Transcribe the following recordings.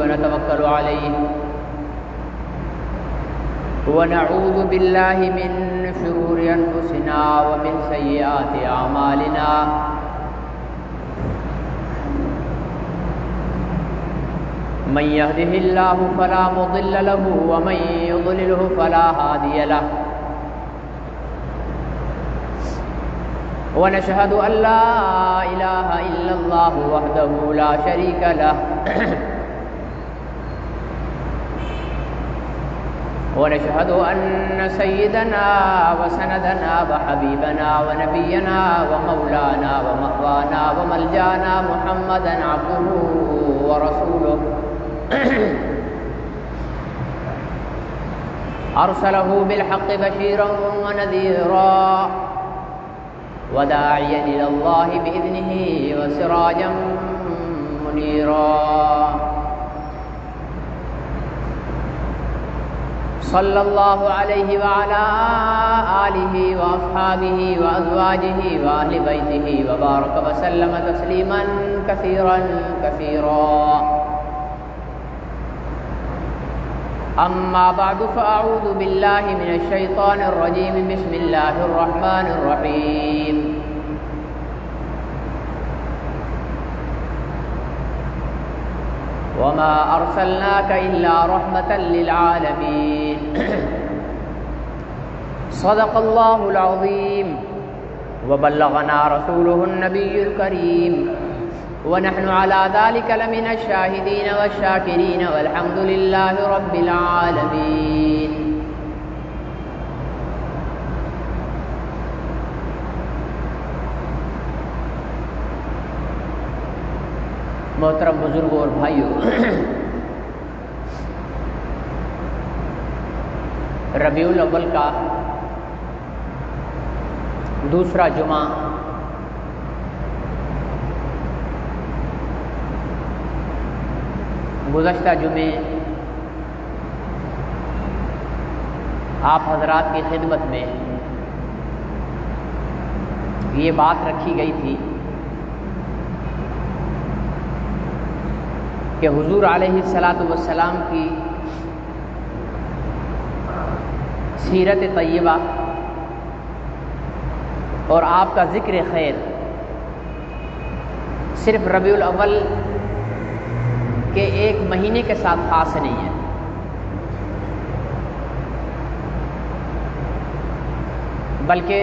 ونتوكل عليه ونعوذ بالله من شرور أنفسنا ومن سيئات أعمالنا من يهده الله فلا مضل له ومن يضلله فلا هادي له ونشهد أن لا إله إلا الله وحده لا شريك له ونشهد أن سيدنا وسندنا وحبيبنا ونبينا ومولانا ومأوانا وملجانا محمدا عبده ورسوله أرسله بالحق بشيرا ونذيرا وداعيا إلى الله بإذنه وسراجا منيرا صلى الله عليه وعلى آله وأصحابه وأزواجه وأهل بيته وبارك وسلم تسليما كثيرا كثيرا أما بعد فأعوذ بالله من الشيطان الرجيم بسم الله الرحمن الرحيم وما أرسلناك إلا رحمة للعالمين صدق الله العظيم وبلغنا رسوله النبي الكريم ونحن على ذلك لمن الشاهدين والشاكرين والحمد لله رب العالمين محترم بزرگوں اور بھائیوں، ربیع الاول کا دوسرا جمعہ گزشتہ جمعے آپ حضرات کی خدمت میں یہ بات رکھی گئی تھی کہ حضور علیہ الصلاۃ والسلام کی سیرت طیبہ اور آپ کا ذکر خیر صرف ربیع الاول کہ ایک مہینے کے ساتھ خاص نہیں ہے، بلکہ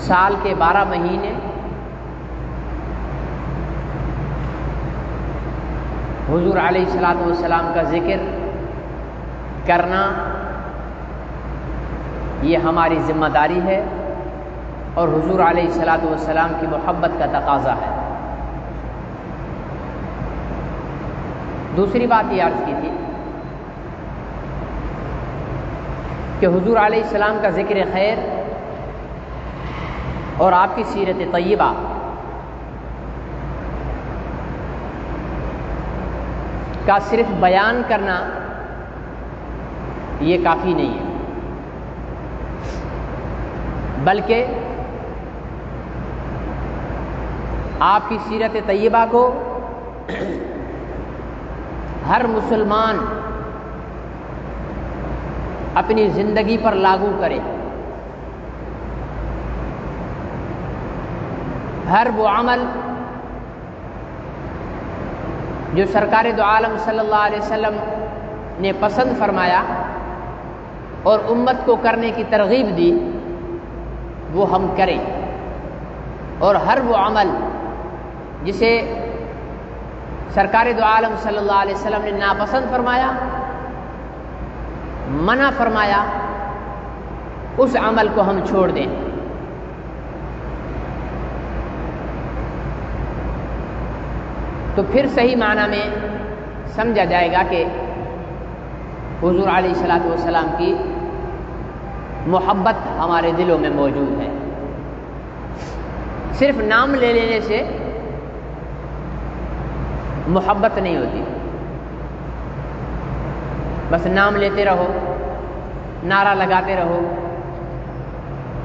سال کے 12 مہینے حضور علیہ الصلاۃ والسلام کا ذکر کرنا یہ ہماری ذمہ داری ہے اور حضور علیہ الصلاۃ والسلام کی محبت کا تقاضا ہے۔ دوسری بات یہ عرض کی تھی کہ حضور علیہ السلام کا ذکر خیر اور آپ کی سیرت طیبہ کا صرف بیان کرنا یہ کافی نہیں ہے، بلکہ آپ کی سیرت طیبہ کو ہر مسلمان اپنی زندگی پر لاگو کرے، ہر وہ عمل جو سرکار دو عالم صلی اللہ علیہ وسلم نے پسند فرمایا اور امت کو کرنے کی ترغیب دی وہ ہم کریں، اور ہر وہ عمل جسے سرکار دو عالم صلی اللہ علیہ وسلم نے ناپسند فرمایا، منع فرمایا، اس عمل کو ہم چھوڑ دیں۔ تو پھر صحیح معنی میں سمجھا جائے گا کہ حضور علیہ الصلاۃ والسلام کی محبت ہمارے دلوں میں موجود ہے۔ صرف نام لے لینے سے محبت نہیں ہوتی، بس نام لیتے رہو، نعرہ لگاتے رہو،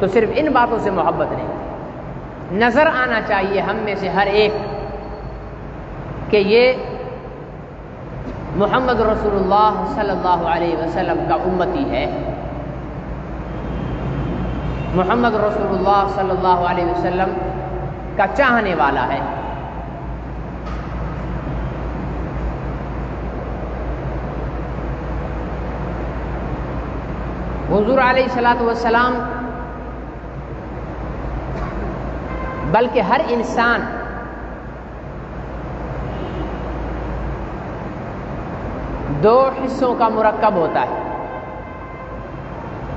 تو صرف ان باتوں سے محبت نہیں، نظر آنا چاہیے ہم میں سے ہر ایک کہ یہ محمد رسول اللہ صلی اللہ علیہ وسلم کا امتی ہے، محمد رسول اللہ صلی اللہ علیہ وسلم کا چاہنے والا ہے۔ حضور علیہ الصلوۃ والسلام بلکہ ہر انسان دو حصوں کا مرکب ہوتا ہے،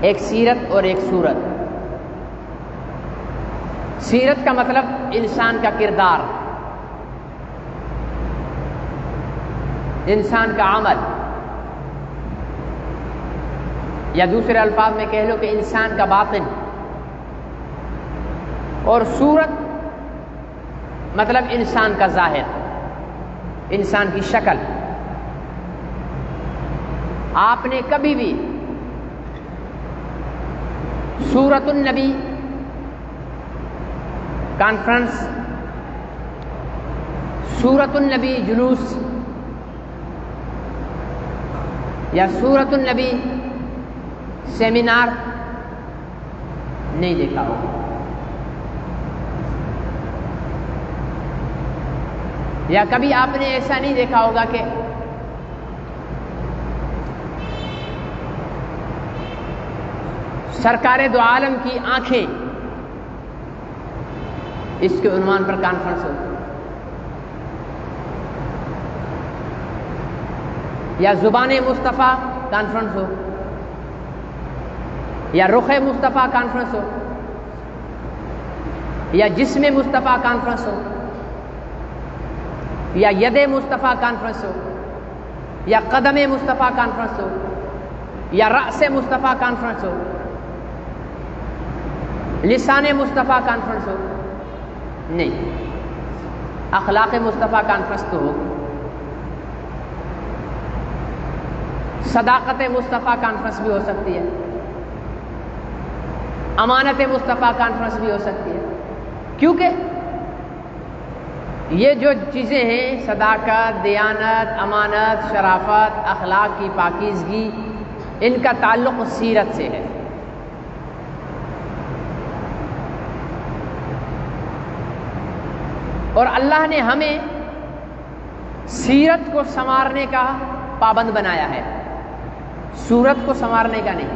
ایک سیرت اور ایک صورت۔ سیرت کا مطلب انسان کا کردار، انسان کا عمل، یا دوسرے الفاظ میں کہہ لو کہ انسان کا باطن، اور صورت مطلب انسان کا ظاہر، انسان کی شکل۔ آپ نے کبھی بھی سورۃ النبی کانفرنس، سورۃ النبی جلوس یا سورۃ النبی سیمینار نہیں دیکھا ہوگا، یا کبھی آپ نے ایسا نہیں دیکھا ہوگا کہ سرکار دو عالم کی آنکھیں اس کے عنوان پر کانفرنس ہو، یا زبان مصطفیٰ کانفرنس ہو، یا رخ مصطفیٰ کانفرنس ہو، یا جسم مصطفیٰ کانفرنس ہو، یا ید مصطفیٰ کانفرنس ہو، یا قدم مصطفیٰ کانفرنس ہو، یا رأس مصطفیٰ کانفرنس ہو، لسان مصطفیٰ کانفرنس ہو، نہیں، اخلاق مصطفیٰ کانفرنس تو ہو، صداقت مصطفیٰ کانفرنس بھی ہو سکتی ہے، امانت مصطفیٰ کانفرنس بھی ہو سکتی ہے، کیونکہ یہ جو چیزیں ہیں، صداقت، دیانت، امانت، شرافت، اخلاق کی پاکیزگی، ان کا تعلق سیرت سے ہے۔ اور اللہ نے ہمیں سیرت کو سنوارنے کا پابند بنایا ہے، صورت کو سنوارنے کا نہیں۔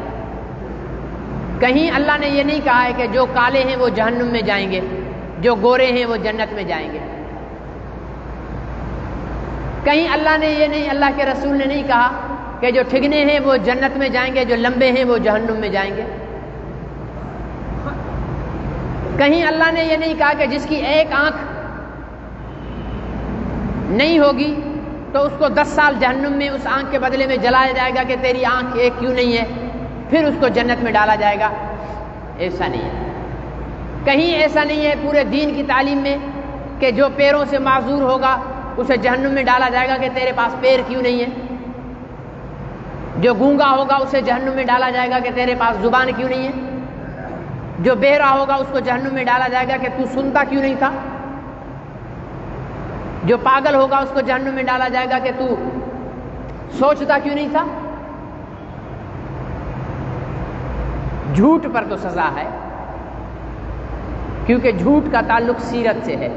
کہیں اللہ نے یہ نہیں کہا ہے کہ جو کالے ہیں وہ جہنم میں جائیں گے، جو گورے ہیں وہ جنت میں جائیں گے۔ کہیں اللہ نے یہ نہیں، اللہ کے رسول نے نہیں کہا کہ جو ٹھگنے ہیں وہ جنت میں جائیں گے، جو لمبے ہیں وہ جہنم میں جائیں گے۔ کہیں اللہ نے یہ نہیں کہا کہ جس کی ایک آنکھ نہیں ہوگی تو اس کو 10 سال جہنم میں اس آنکھ کے بدلے میں جلایا جائے گا کہ تیری آنکھ ایک کیوں نہیں ہے، پھر اس کو جنت میں ڈالا جائے گا۔ ایسا نہیں ہے، کہیں ایسا نہیں ہے پورے دین کی تعلیم میں کہ جو پیروں سے معذور ہوگا اسے جہنم میں ڈالا جائے گا کہ تیرے پاس پیر کیوں نہیں ہے، جو گونگا ہوگا اسے جہنم میں ڈالا جائے گا کہ تیرے پاس زبان کیوں نہیں ہے، جو بہرا ہوگا اس کو جہنم میں ڈالا جائے گا کہ تو سنتا کیوں نہیں تھا، جو پاگل ہوگا اس کو جہنم میں ڈالا جائے گا کہ تو سوچتا کیوں نہیں تھا۔ جھوٹ پر تو سزا ہے، کیونکہ جھوٹ کا تعلق سیرت سے ہے،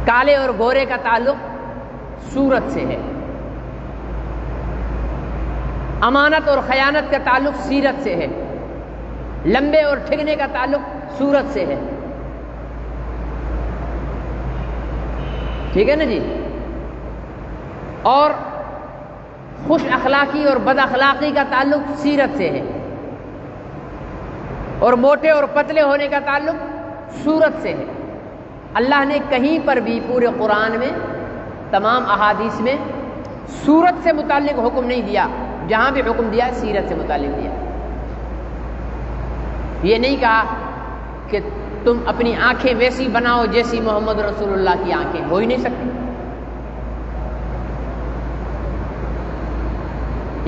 کالے اور گورے کا تعلق صورت سے ہے، امانت اور خیانت کا تعلق سیرت سے ہے، لمبے اور ٹھگنے کا تعلق صورت سے ہے۔ ٹھیک ہے نا جی؟ اور خوش اخلاقی اور بد اخلاقی کا تعلق سیرت سے ہے، اور موٹے اور پتلے ہونے کا تعلق صورت سے ہے۔ اللہ نے کہیں پر بھی پورے قرآن میں، تمام احادیث میں صورت سے متعلق حکم نہیں دیا، جہاں بھی حکم دیا سیرت سے متعلق دیا۔ یہ نہیں کہا کہ تم اپنی آنکھیں ویسی بناؤ جیسی محمد رسول اللہ کی آنکھیں، ہو ہی نہیں سکتی۔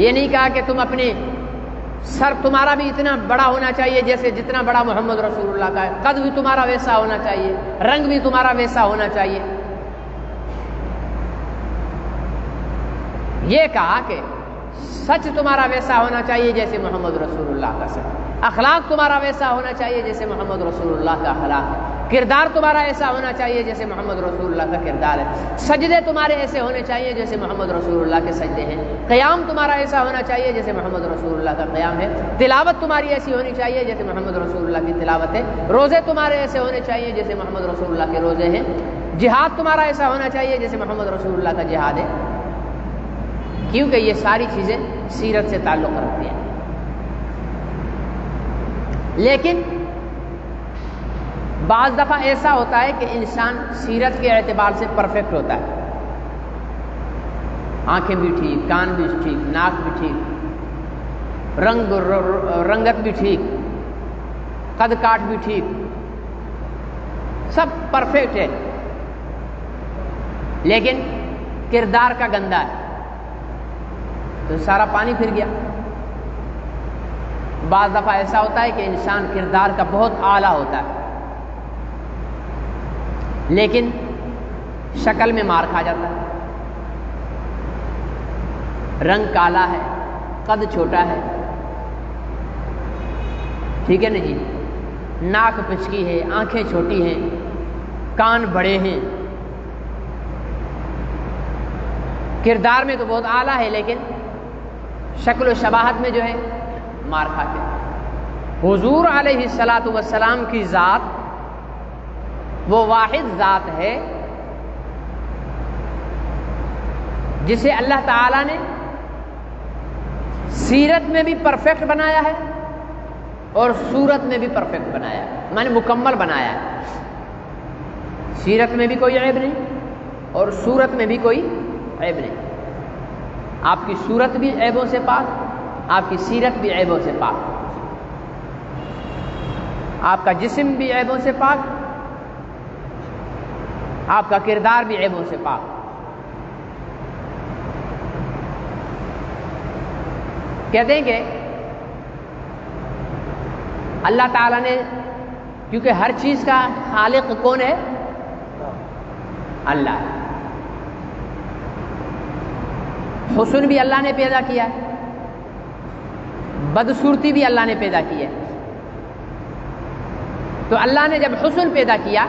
یہ نہیں کہا کہ تم اپنے سر تمہارا بھی اتنا بڑا ہونا چاہیے جیسے جتنا بڑا محمد رسول اللہ کا ہے، قد بھی تمہارا ویسا ہونا چاہیے، رنگ بھی تمہارا ویسا ہونا چاہیے۔ یہ کہا کہ سچ تمہارا ویسا ہونا چاہیے جیسے محمد رسول اللہ کا سچ، اخلاق تمہارا ویسا ہونا چاہیے جیسے محمد رسول اللہ کا اخلاق ہے، کردار تمہارا ایسا ہونا چاہیے جیسے محمد رسول اللہ کا کردار ہے، سجدے تمہارے ایسے ہونے چاہیے جیسے محمد رسول اللہ کے سجدے ہیں، قیام تمہارا ایسا ہونا چاہیے جیسے محمد رسول اللہ کا قیام ہے، تلاوت تمہاری ایسی ہونی چاہیے جیسے محمد رسول اللہ کی تلاوت ہے، روزے تمہارے ایسے ہونے چاہیے جیسے محمد رسول اللہ کے روزے ہیں، جہاد تمہارا ایسا ہونا چاہیے جیسے محمد رسول اللہ کا جہاد ہے، کیونکہ یہ ساری چیزیں سیرت سے تعلق رکھتی ہیں۔ لیکن بعض دفعہ ایسا ہوتا ہے کہ انسان سیرت کے اعتبار سے پرفیکٹ ہوتا ہے، آنکھیں بھی ٹھیک، کان بھی ٹھیک، ناک بھی ٹھیک، رنگت بھی ٹھیک، قد کاٹ بھی ٹھیک، سب پرفیکٹ ہے، لیکن کردار کا گندا ہے تو سارا پانی پھر گیا۔ بعض دفعہ ایسا ہوتا ہے کہ انسان کردار کا بہت اعلیٰ ہوتا ہے لیکن شکل میں مار کھا جاتا ہے، رنگ کالا ہے، قد چھوٹا ہے، ٹھیک ہے نا جی، ناک پچکی ہے، آنکھیں چھوٹی ہیں، کان بڑے ہیں، کردار میں تو بہت اعلیٰ ہے لیکن شکل و شباہت میں جو ہے مار کھاتے ہیں۔ حضور علیہ الصلاۃ والسلام کی ذات وہ واحد ذات ہے جسے اللہ تعالی نے سیرت میں بھی پرفیکٹ بنایا ہے اور صورت میں بھی پرفیکٹ بنایا ہے، معنی مکمل بنایا ہے۔ سیرت میں بھی کوئی عیب نہیں اور صورت میں بھی کوئی عیب نہیں، آپ کی صورت بھی عیبوں سے پاک، آپ کی سیرت بھی عیبوں سے پاک، آپ کا جسم بھی عیبوں سے پاک، آپ کا کردار بھی عیبوں سے پاک۔ کہتے ہیں کہ اللہ تعالیٰ نے، کیونکہ ہر چیز کا خالق کون ہے؟ اللہ ہے۔ حسن بھی اللہ نے پیدا کیا ہے، بدصورتی بھی اللہ نے پیدا کی ہے۔ تو اللہ نے جب حسن پیدا کیا،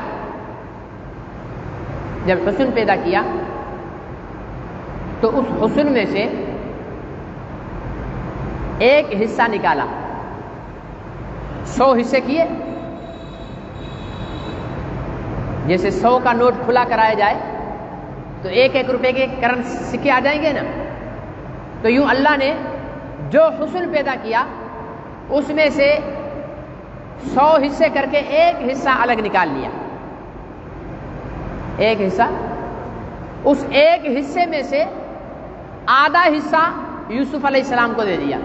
تو اس حسن میں سے ایک حصہ نکالا، 100 حصے کیے، جیسے 100 کا نوٹ کھلا کرایا جائے تو 1-1 روپے کے کرنٹ سکے آ جائیں گے نا، تو یوں اللہ نے جو حسن پیدا کیا اس میں سے 100 حصے کر کے ایک حصہ الگ نکال لیا، ایک حصہ، اس ایک حصے میں سے آدھا حصہ یوسف علیہ السلام کو دے دیا۔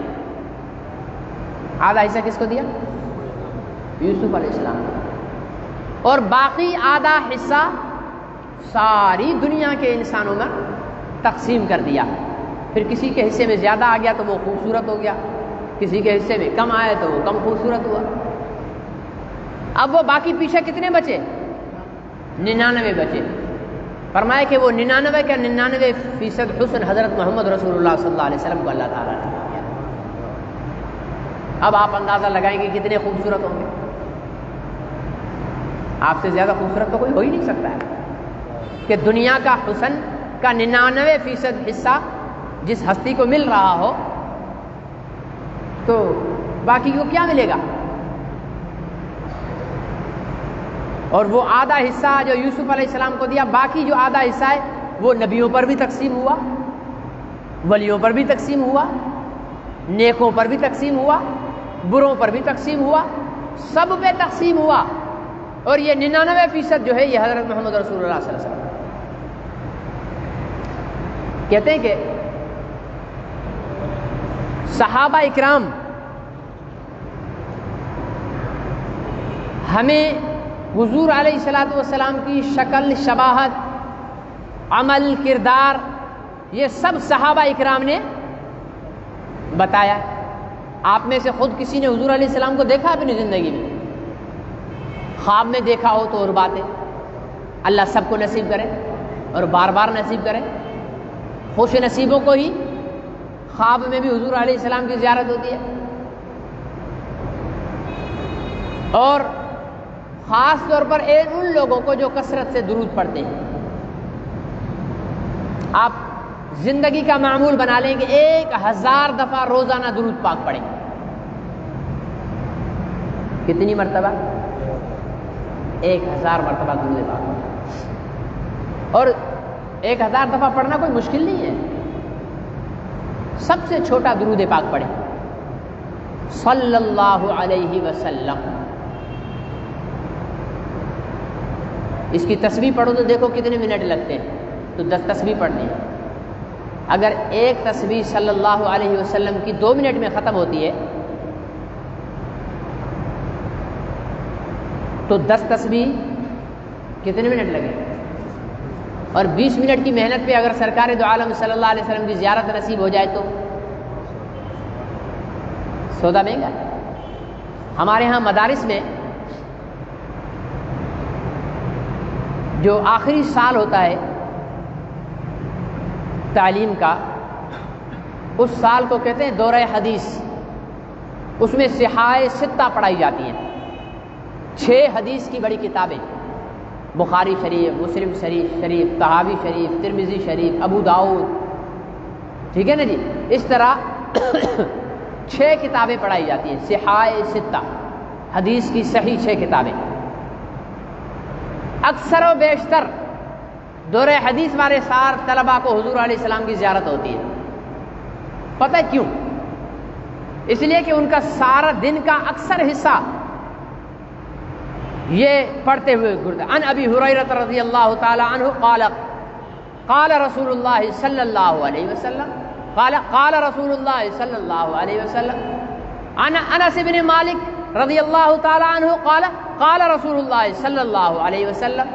آدھا حصہ کس کو دیا؟ یوسف علیہ السلام کو، اور باقی آدھا حصہ ساری دنیا کے انسانوں میں تقسیم کر دیا۔ پھر کسی کے حصے میں زیادہ آ گیا تو وہ خوبصورت ہو گیا، کسی کے حصے میں کم آئے تو وہ کم خوبصورت ہوا۔ اب وہ باقی پیچھے کتنے بچے؟ 99 بچے۔ فرمایا کہ وہ 99 کا 99% حسن حضرت محمد رسول اللہ صلی اللہ علیہ وسلم کو اللہ تعالیٰ نے دیا۔ اب آپ اندازہ لگائیں گے کتنے خوبصورت ہوں گے؟ آپ سے زیادہ خوبصورت تو کوئی ہو ہی نہیں سکتا ہے کہ دنیا کا حسن کا 99% حصہ جس ہستی کو مل رہا ہو تو باقی کو کیا ملے گا؟ اور وہ آدھا حصہ جو یوسف علیہ السلام کو دیا، باقی جو آدھا حصہ ہے وہ نبیوں پر بھی تقسیم ہوا، ولیوں پر بھی تقسیم ہوا، نیکوں پر بھی تقسیم ہوا، بروں پر بھی تقسیم ہوا، سب پہ تقسیم ہوا، اور یہ 99% جو ہے یہ حضرت محمد رسول اللہ صلی اللہ علیہ وسلم۔ کہتے ہیں کہ صحابہ اکرام ہمیں حضور علیہ الصلوۃ والسلام کی شکل، شباہت، عمل، کردار، یہ سب صحابہ اکرام نے بتایا۔ آپ میں سے خود کسی نے حضور علیہ السلام کو دیکھا اپنی زندگی میں؟ خواب میں دیکھا ہو تو اور بات ہے، اللہ سب کو نصیب کرے اور بار بار نصیب کرے۔ خوش نصیبوں کو ہی خواب میں بھی حضور علیہ السلام کی زیارت ہوتی ہے، اور خاص طور پر ان لوگوں کو جو کثرت سے درود پڑھتے ہیں۔ آپ زندگی کا معمول بنا لیں کہ 1000 دفعہ روزانہ درود پاک پڑھیں۔ کتنی مرتبہ؟ 1000 مرتبہ درود پاک، اور 1000 دفعہ پڑھنا کوئی مشکل نہیں ہے۔ سب سے چھوٹا درود پاک پڑھیں، صلی اللہ علیہ وسلم۔ اس کی تسبیح پڑھو تو دیکھو کتنے منٹ لگتے ہیں، تو 10 تسبیح پڑھنی ہے۔ اگر ایک تسبیح صلی اللہ علیہ وسلم کی 2 منٹ میں ختم ہوتی ہے تو 10 تسبیح کتنے منٹ لگے؟ اور 20 منٹ کی محنت پہ اگر سرکار دو عالم صلی اللہ علیہ وسلم کی زیارت نصیب ہو جائے تو سودا مہنگا ہے۔ ہمارے ہاں مدارس میں جو آخری سال ہوتا ہے تعلیم کا، اس سال کو کہتے ہیں دورہ حدیث۔ اس میں صحاح ستہ پڑھائی جاتی ہیں، 6 حدیث کی بڑی کتابیں، بخاری شریف، مسلم شریف، طحاوی شریف، ترمذی شریف، ابو داؤد، ٹھیک ہے نا جی۔ اس طرح 6 کتابیں پڑھائی جاتی ہیں، صحاح ستہ، حدیث کی صحیح 6 کتابیں۔ اکثر و بیشتر دورہ حدیث والے سار طلباء کو حضور علیہ السلام کی زیارت ہوتی ہے۔ پتہ ہے کیوں؟ اس لیے کہ ان کا سارا دن کا اکثر حصہ یہ پڑھتے ہوئے گزرتا۔ عن ابی ہریرہ رضی اللہ تعالی عنہ قال قال رسول اللہ صلی اللہ علیہ وسلم قال رسول اللہ صلی اللہ علیہ وسلم عن انس بن مالک رضی اللہ تعالی عنہ قال رسول اللہ صلی اللہ علیہ وسلم۔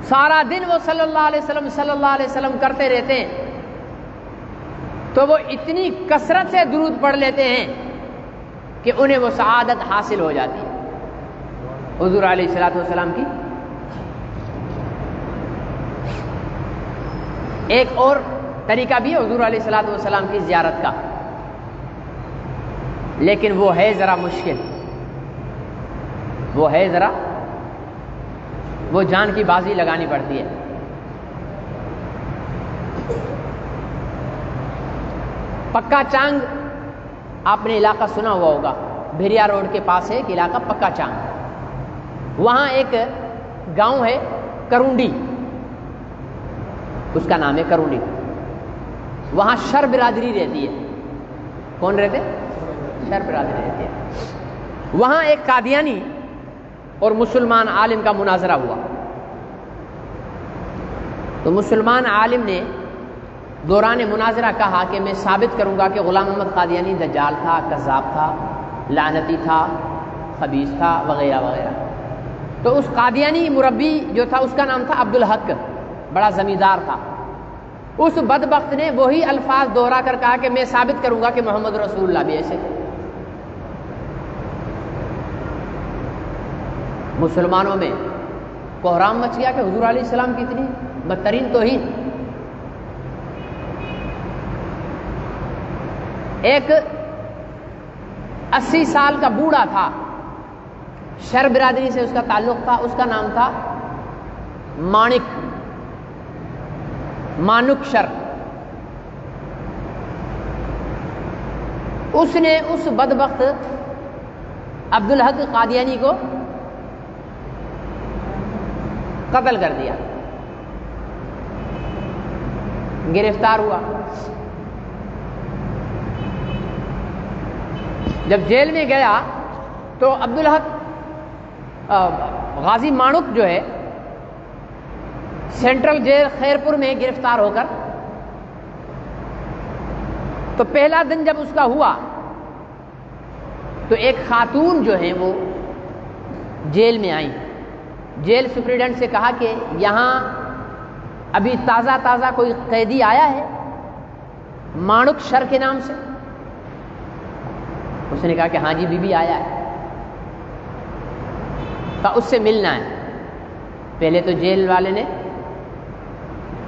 سارا دن وہ صلی اللہ علیہ وسلم کرتے رہتے ہیں، تو وہ اتنی کثرت سے درود پڑھ لیتے ہیں کہ انہیں وہ سعادت حاصل ہو جاتی ہے حضور علیہ الصلوۃ والسلام کی۔ ایک اور طریقہ بھی ہے حضور علیہ الصلوۃ والسلام کی زیارت کا، لیکن وہ ہے ذرا مشکل، وہ جان کی بازی لگانی پڑتی ہے۔ پکا چانگ آپ نے علاقہ سنا ہوا ہوگا، بھیریا روڈ کے پاس ہے ایک علاقہ پکا چانگ، وہاں ایک گاؤں ہے کرونڈی، اس کا نام ہے کرونڈی۔ وہاں شر برادری رہتی ہے۔ کون رہتے؟ شر برادری رہتی ہے۔ وہاں ایک قادیانی اور مسلمان عالم کا مناظرہ ہوا، تو مسلمان عالم نے دوران مناظرہ کہا کہ میں ثابت کروں گا کہ غلام محمد قادیانی دجال تھا، کذاب تھا، لعنتی تھا، خبیث تھا، وغیرہ وغیرہ۔ تو اس قادیانی مربی جو تھا اس کا نام تھا عبدالحق، بڑا زمیندار تھا۔ اس بدبخت نے وہی الفاظ دوہرا کر کہا کہ میں ثابت کروں گا کہ محمد رسول اللہ بھی ایسے تھے۔ مسلمانوں میں کوہرام مچ گیا کہ حضور علیہ السلام کی اتنی بدترین توہین۔ ایک 80 سال کا بوڑھا تھا، شر برادری سے اس کا تعلق تھا، اس کا نام تھا مانک شر۔ اس نے اس بدبخت عبدالحق قادیانی کو قتل کر دیا، گرفتار ہوا۔ جب جیل میں گیا تو عبدالحق غازی مانک جو ہے سینٹرل جیل خیرپور میں گرفتار ہو کر، تو پہلا دن جب اس کا ہوا تو ایک خاتون جو ہے وہ جیل میں آئی، جیل سپرنٹینڈنٹ سے کہا کہ یہاں ابھی تازہ کوئی قیدی آیا ہے مانک شر کے نام سے؟ اس نے کہا کہ ہاں جی بی بی آیا ہے، کہا اس سے ملنا ہے۔ پہلے تو جیل والے نے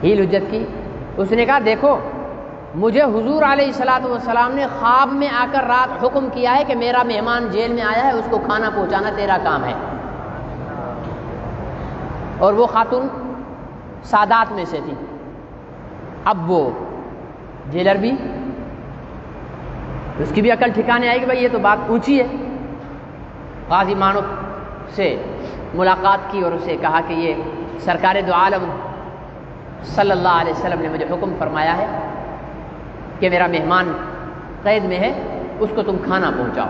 ہیل حجت کی، اس نے کہا دیکھو مجھے حضور علیہ الصلوۃ والسلام نے خواب میں آ کر رات حکم کیا ہے کہ میرا مہمان جیل میں آیا ہے، اس کو کھانا پہنچانا تیرا کام ہے. اور وہ خاتون سادات میں سے تھی. اب وہ جیلر بھی اس کی بھی عقل ٹھکانے آئی کہ بھائی یہ تو بات اونچی ہے. غازی مانوک سے ملاقات کی اور اسے کہا کہ یہ سرکار دو عالم صلی اللہ علیہ وسلم نے مجھے حکم فرمایا ہے کہ میرا مہمان قید میں ہے، اس کو تم کھانا پہنچاؤ.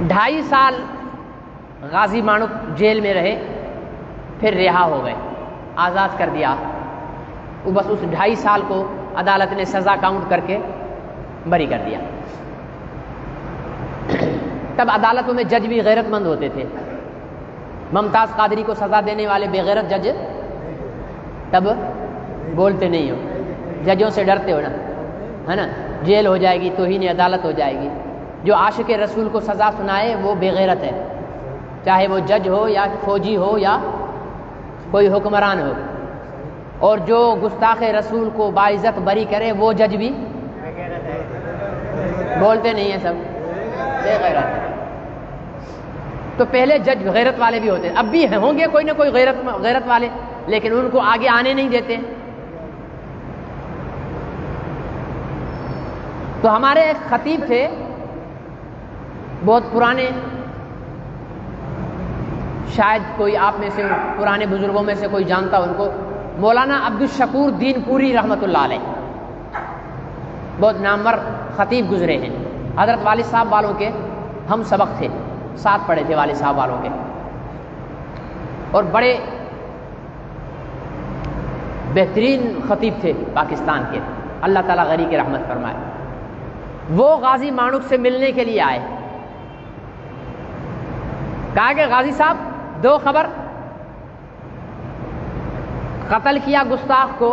2.5 سال غازی مانوک جیل میں رہے، پھر رہا ہو گئے، آزاد کر دیا. وہ بس اس 2.5 سال کو عدالت نے سزا کاؤنٹ کر کے بری کر دیا. تب عدالتوں میں جج بھی غیرت مند ہوتے تھے. ممتاز قادری کو سزا دینے والے بے غیرت جج تب بولتے نہیں ہو، ججوں سے ڈرتے ہو نا، ہے نا، جیل ہو جائے گی، توہین عدالت ہو جائے گی. جو عاشق رسول کو سزا سنائے وہ بے غیرت ہے، چاہے وہ جج ہو یا فوجی ہو یا کوئی حکمران ہو. اور جو گستاخ رسول کو باعزت بری کرے وہ جج بھی بولتے نہیں ہیں، سب بے غیرت ہے. تو پہلے جج غیرت والے بھی ہوتے، اب بھی ہوں گے کوئی نہ کوئی غیرت والے، لیکن ان کو آگے آنے نہیں دیتے. تو ہمارے ایک خطیب تھے بہت پرانے، شاید کوئی آپ میں سے پرانے بزرگوں میں سے کوئی جانتا ان کو، مولانا عبدالشکور دین پوری رحمۃ اللہ علیہ، بہت نامور خطیب گزرے ہیں. حضرت والد صاحب والوں کے ہم سبق تھے، ساتھ پڑھے تھے والد صاحب والوں کے، اور بڑے بہترین خطیب تھے پاکستان کے، اللہ تعالیٰ غنی کی رحمت فرمائے. وہ غازی مانوک سے ملنے کے لیے آئے. کہا کہ غازی صاحب 2 خبر، قتل کیا گستاخ کو،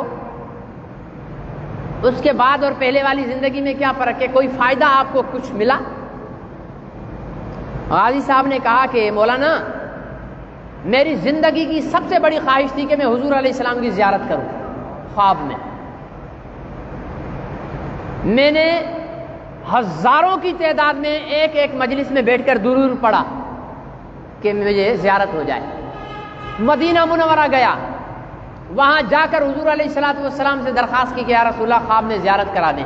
اس کے بعد اور پہلے والی زندگی میں کیا فرق ہے، کوئی فائدہ آپ کو کچھ ملا؟ غازی صاحب نے کہا کہ مولانا میری زندگی کی سب سے بڑی خواہش تھی کہ میں حضور علیہ السلام کی زیارت کروں. خواب میں نے ہزاروں کی تعداد میں ایک مجلس میں بیٹھ کر درود پڑھا کہ مجھے زیارت ہو جائے. مدینہ منورہ گیا، وہاں جا کر حضور علیہ الصلوۃ والسلام سے درخواست کی کہ یا رسول اللہ خواب میں زیارت کرا دیں.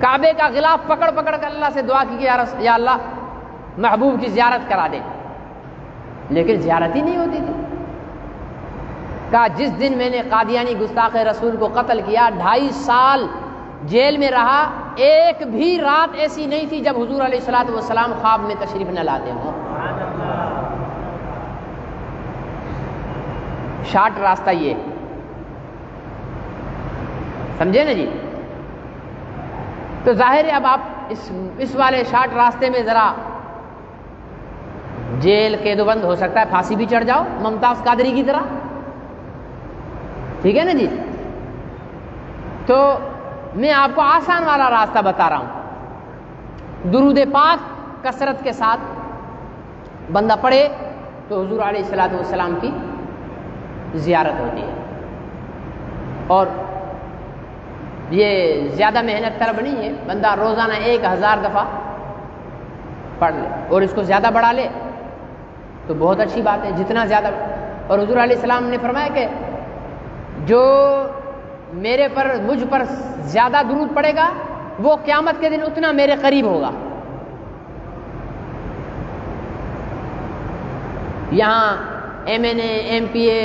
کعبے کا غلاف پکڑ کر اللہ سے دعا کی کہ یا اللہ محبوب کی زیارت کرا دیں، لیکن زیارت ہی نہیں ہوتی تھی. کہا جس دن میں نے قادیانی گستاخ رسول کو قتل کیا، 2.5 سال جیل میں رہا، ایک بھی رات ایسی نہیں تھی جب حضور علیہ الصلوۃ والسلام خواب میں تشریف نہ لاتے ہوں. شارٹ راستہ یہ سمجھے نا جی. تو ظاہر ہے اب آپ اس والے شارٹ راستے میں ذرا جیل قید و بند ہو سکتا ہے، پھانسی بھی چڑھ جاؤ ممتاز قادری کی طرح، ٹھیک ہے نا جی. تو میں آپ کو آسان والا راستہ بتا رہا ہوں. درود پاک کثرت کے ساتھ بندہ پڑھے تو حضور علیہ الصلوۃ والسلام کی زیارت ہوتی ہے. اور یہ زیادہ محنت طلب نہیں ہے، بندہ روزانہ 1000 دفعہ پڑھ لے اور اس کو زیادہ بڑھا لے تو بہت اچھی بات ہے، جتنا زیادہ. اور حضور علیہ السلام نے فرمایا کہ جو مجھ پر زیادہ درود پڑے گا وہ قیامت کے دن اتنا میرے قریب ہوگا. یہاں MNA MPA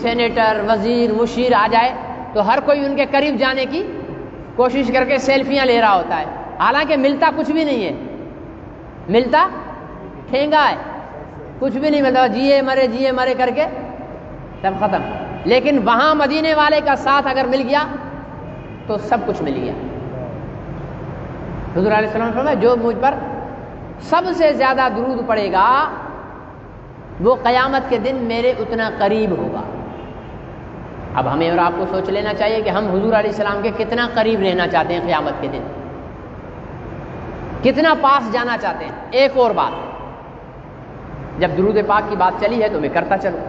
سینیٹر وزیر مشیر آ جائے تو ہر کوئی ان کے قریب جانے کی کوشش کر کے سیلفیاں لے رہا ہوتا ہے، حالانکہ ملتا کچھ بھی نہیں ہے، ملتا ٹھینگا ہے، کچھ بھی نہیں ملتا، جیے مرے کر کے سب ختم. لیکن وہاں مدینے والے کا ساتھ اگر مل گیا تو سب کچھ مل گیا. حضور علیہ السلام نے فرمایا جو مجھ پر سب سے زیادہ درود پڑے گا وہ قیامت کے دن میرے اتنا قریب ہوگا. اب ہمیں اور آپ کو سوچ لینا چاہیے کہ ہم حضور علیہ السلام کے کتنا قریب رہنا چاہتے ہیں، قیامت کے دن کتنا پاس جانا چاہتے ہیں. ایک اور بات، جب درود پاک کی بات چلی ہے تو میں کرتا چلوں.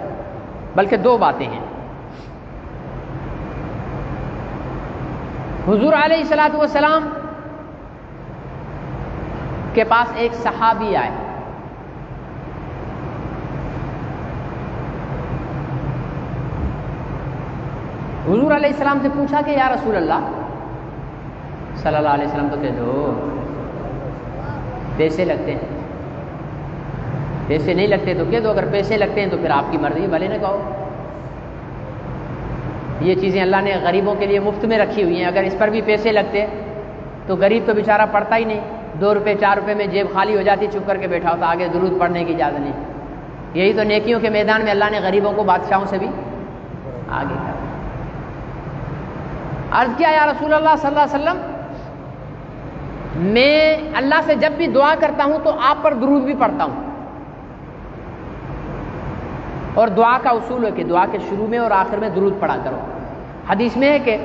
بلکہ دو باتیں ہیں۔ حضور علیہ الصلوۃ والسلام کے پاس ایک صحابی آئے، حضور علیہ السلام سے پوچھا کہ یا رسول اللہ صلی اللہ علیہ وسلم، تو کہہ دو پیسے لگتے ہیں، پیسے نہیں لگتے تو کہہ دو، اگر پیسے لگتے ہیں تو پھر آپ کی مرضی، بھلے نہ کہو۔ یہ چیزیں اللہ نے غریبوں کے لیے مفت میں رکھی ہوئی ہیں، اگر اس پر بھی پیسے لگتے تو غریب تو بیچارہ پڑتا ہی نہیں، 2 روپے 4 روپے میں جیب خالی ہو جاتی، چپ کر کے بیٹھا ہوتا، آگے درود پڑھنے کی اجازت نہیں۔ یہی تو نیکیوں کے میدان میں اللہ نے غریبوں کو بادشاہوں سے بھی آگے کر۔ عرض کیا یا رسول اللہ صلی اللہ علیہ وسلم، میں اللہ سے جب بھی دعا کرتا ہوں تو آپ پر درود بھی پڑھتا ہوں، اور دعا کا اصول ہے کہ دعا کے شروع میں اور آخر میں درود پڑھا کرو۔ حدیث میں ہے کہ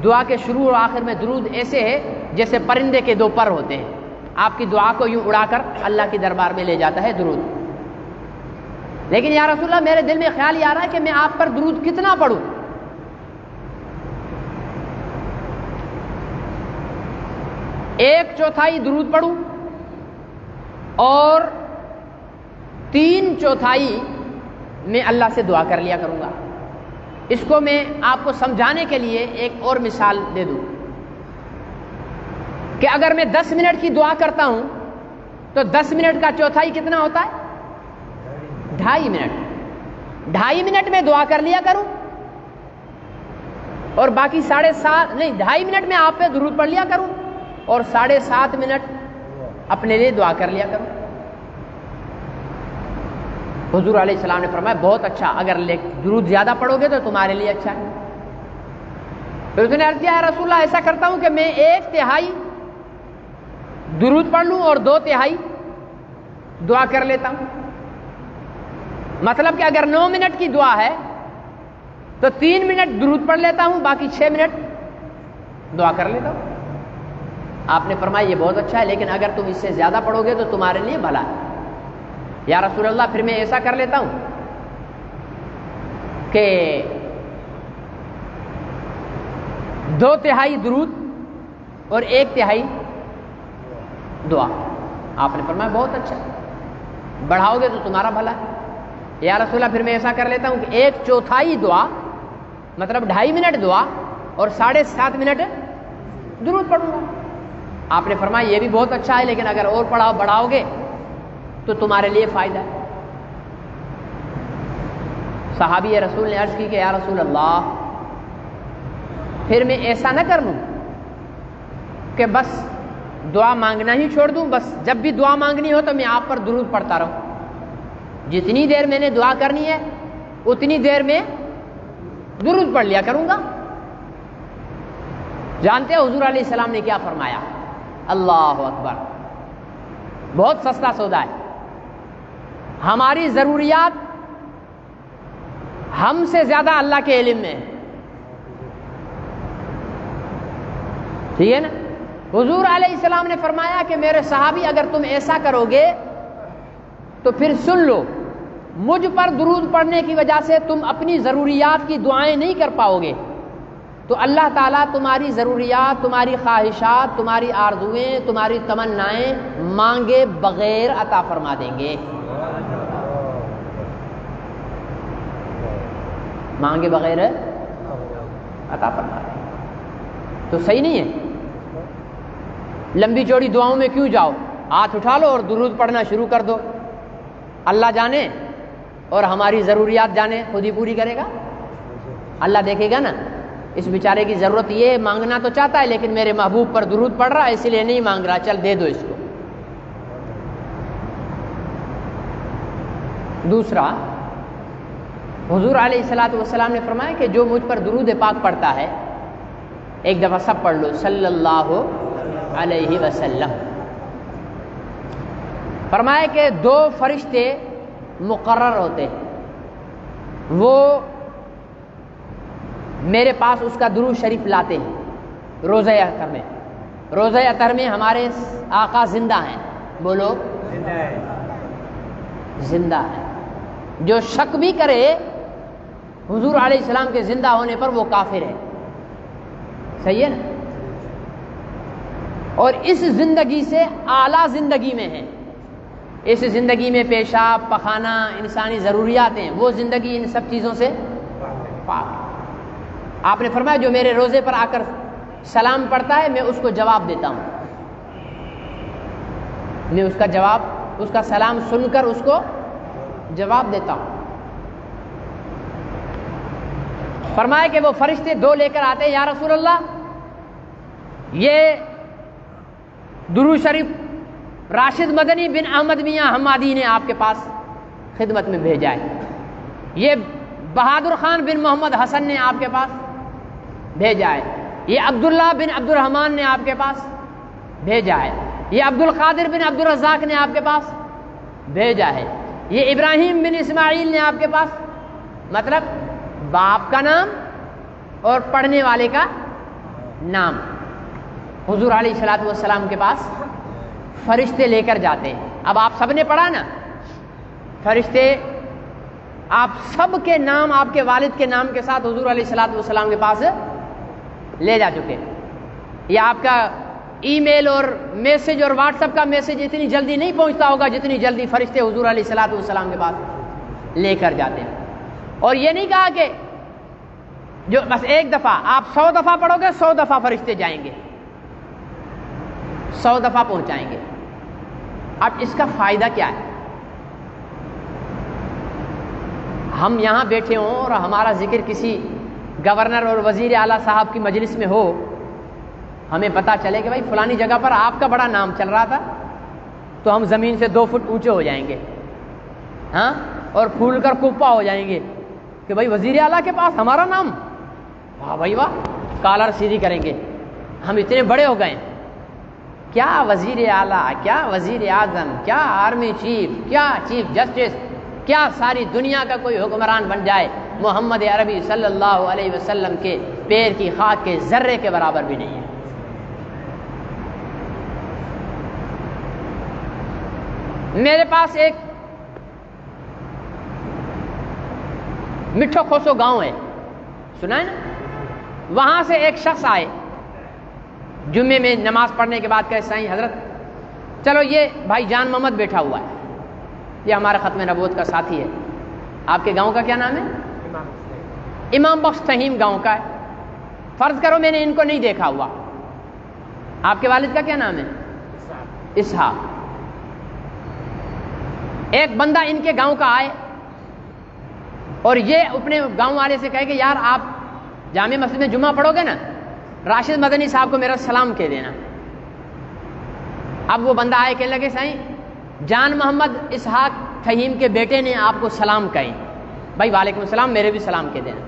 دعا کے شروع اور آخر میں درود ایسے ہے جیسے پرندے کے 2 پر ہوتے ہیں، آپ کی دعا کو یوں اڑا کر اللہ کی دربار میں لے جاتا ہے درود۔ لیکن یا رسول اللہ میرے دل میں خیال یہ آ رہا ہے کہ میں آپ پر درود کتنا پڑھوں؟ ایک چوتھائی درود پڑھوں اور 3/4 میں اللہ سے دعا کر لیا کروں گا۔ اس کو میں آپ کو سمجھانے کے لیے ایک اور مثال دے دوں کہ اگر میں 10 منٹ کی دعا کرتا ہوں تو 10 منٹ کا چوتھائی کتنا ہوتا ہے؟ 2.5 منٹ۔ 2.5 منٹ میں دعا کر لیا کروں اور باقی 2.5 منٹ میں آپ پہ درود پڑھ لیا کروں اور 7.5 منٹ اپنے لیے دعا کر لیا کروں۔ حضور علیہ السلام نے فرمایا بہت اچھا، اگر درود زیادہ پڑھو گے تو تمہارے لیے اچھا ہے۔ پھر اس نے عرض کیا رسول اللہ ایسا کرتا ہوں کہ میں 1/3 درود پڑھ لوں اور 2/3 دعا کر لیتا ہوں۔ مطلب کہ اگر 9 منٹ کی دعا ہے تو 3 منٹ درود پڑھ لیتا ہوں، باقی 6 منٹ دعا کر لیتا ہوں۔ آپ نے فرمایا یہ بہت اچھا ہے، لیکن اگر تم اس سے زیادہ پڑھو گے تو تمہارے لیے بھلا ہے۔ یا رسول اللہ پھر میں ایسا کر لیتا ہوں کہ 2/3 درود اور 1/3 دعا۔ آپ نے فرمایا بہت اچھا، بڑھاؤ گے تو تمہارا بھلا ہے۔ یا رسول اللہ پھر میں ایسا کر لیتا ہوں کہ 1/4 دعا، مطلب 2.5 منٹ دعا اور 7.5 منٹ درود پڑھوں گا۔ آپ نے فرمایا یہ بھی بہت اچھا ہے، لیکن اگر اور بڑھاؤ گے تو تمہارے لیے فائدہ ہے۔ صحابی رسول نے عرض کی کہ یا رسول اللہ پھر میں ایسا نہ کر لوں کہ بس دعا مانگنا ہی چھوڑ دوں، بس جب بھی دعا مانگنی ہو تو میں آپ پر درود پڑھتا رہوں، جتنی دیر میں نے دعا کرنی ہے اتنی دیر میں درود پڑھ لیا کروں گا۔ جانتے ہیں حضور علیہ السلام نے کیا فرمایا؟ اللہ اکبر، بہت سستا سودا ہے۔ ہماری ضروریات ہم سے زیادہ اللہ کے علم میں ہے، ٹھیک ہے نا؟ حضور علیہ السلام نے فرمایا کہ میرے صحابی اگر تم ایسا کرو گے تو پھر سن لو، مجھ پر درود پڑھنے کی وجہ سے تم اپنی ضروریات کی دعائیں نہیں کر پاؤ گے، تو اللہ تعالیٰ تمہاری ضروریات، تمہاری خواہشات، تمہاری آرزوئیں، تمہاری تمنائیں مانگے بغیر عطا فرما دیں گے، مانگے بغیر عطا فرما دیں گے۔ تو صحیح نہیں ہے، لمبی چوڑی دعاؤں میں کیوں جاؤ؟ ہاتھ اٹھا لو اور درود پڑھنا شروع کر دو، اللہ جانے اور ہماری ضروریات جانے خود ہی پوری کرے گا۔ اللہ دیکھے گا نا، اس بیچارے کی ضرورت یہ مانگنا تو چاہتا ہے لیکن میرے محبوب پر درود پڑھ رہا ہے اسی لیے نہیں مانگ رہا، چل دے دو اس کو۔ دوسرا، حضور علیہ الصلوۃ والسلام نے فرمایا کہ جو مجھ پر درود پاک پڑھتا ہے، ایک دفعہ سب پڑھ لو صلی اللہ علیہ وسلم، فرمایا کہ 2 فرشتے مقرر ہوتے ہیں، وہ میرے پاس اس کا درود شریف لاتے ہیں روزہ اطہر میں۔ روزہ اطہر میں ہمارے آقا زندہ ہیں، بولو زندہ ہے۔ جو شک بھی کرے حضور علیہ السلام کے زندہ ہونے پر وہ کافر ہے. صحیح ہے نا؟ اور اس زندگی سے اعلیٰ زندگی میں ہے. اس زندگی میں پیشاب پخانہ انسانی ضروریات ہیں، وہ زندگی ان سب چیزوں سے پاک. آپ نے فرمایا جو میرے روزے پر آ کر سلام پڑھتا ہے میں اس کو جواب دیتا ہوں، میں اس کا جواب، اس کا سلام سن کر اس کو جواب دیتا ہوں. فرمایا کہ وہ فرشتے دو لے کر آتے ہیں، یا رسول اللہ یہ درود شریف راشد مدنی بن احمد میاں حمادی نے آپ کے پاس خدمت میں بھیجا ہے، یہ بہادر خان بن محمد حسن نے آپ کے پاس بھیجا ہے، یہ عبداللہ بن عبد الرحمن نے آپ کے پاس بھیجا ہے، یہ عبد القادر بن عبد الرزاق نے آپ کے پاس بھیجا ہے، یہ ابراہیم بن اسماعیل نے آپ کے پاس. مطلب باپ کا نام اور پڑھنے والے کا نام. حضور علیہ الصلوۃ والسلام کے پاس فرشتے لے کر جاتے ہیں. اب آپ سب نے پڑھا نا، فرشتے آپ سب کے نام آپ کے والد کے نام کے ساتھ حضور علیہ الصلوۃ والسلام کے پاس لے جا چکے. یہ آپ کا ای میل اور میسج اور واٹس ایپ کا میسج اتنی جلدی نہیں پہنچتا ہوگا جتنی جلدی فرشتے حضور علیہ الصلوۃ والسلام کے پاس لے کر جاتے ہیں. اور یہ نہیں کہا کہ جو بس ایک دفعہ، آپ 100 دفعہ پڑھو گے 100 دفعہ فرشتے جائیں گے، 100 دفعہ پہنچائیں گے. اب اس کا فائدہ کیا ہے؟ ہم یہاں بیٹھے ہوں اور ہمارا ذکر کسی گورنر اور وزیر اعلیٰ صاحب کی مجلس میں ہو، ہمیں پتہ چلے کہ بھائی فلانی جگہ پر آپ کا بڑا نام چل رہا تھا، تو ہم زمین سے 2 فٹ اونچے ہو جائیں گے، ہاں، اور پھول کر کوپا ہو جائیں گے کہ بھائی وزیر اعلیٰ کے پاس ہمارا نام، واہ بھائی واہ، کالر سیدھی کریں گے، ہم اتنے بڑے ہو گئے. کیا وزیر اعلیٰ، کیا وزیر اعظم، کیا آرمی چیف، کیا چیف جسٹس، کیا ساری دنیا کا کوئی حکمران بن جائے، محمد عربی صلی اللہ علیہ وسلم کے پیر کی خاک کے ذرے کے برابر بھی نہیں ہے. میرے پاس ایک مٹھو کھوسو گاؤں ہے، سنا ہے نا؟ وہاں سے ایک شخص آئے جمعے میں نماز پڑھنے کے بعد، کہے سائیں حضرت چلو یہ بھائی جان محمد بیٹھا ہوا ہے، یہ ہمارا ختم نبوت کا ساتھی ہے، آپ کے گاؤں کا کیا نام ہے؟ امام بخش فہیم گاؤں کا ہے. فرض کرو میں نے ان کو نہیں دیکھا ہوا، آپ کے والد کا کیا نام ہے؟ اسحاق. ایک بندہ ان کے گاؤں کا آئے اور یہ اپنے گاؤں والے سے کہے کہ یار آپ جامع مسجد میں جمعہ پڑھو گے نا، راشد مدنی صاحب کو میرا سلام کہہ دینا. اب وہ بندہ آئے کہنے لگے سائیں جان محمد اسحاق فہیم کے بیٹے نے آپ کو سلام کہیں. بھائی وعلیکم السلام، میرے بھی سلام کہہ دینا.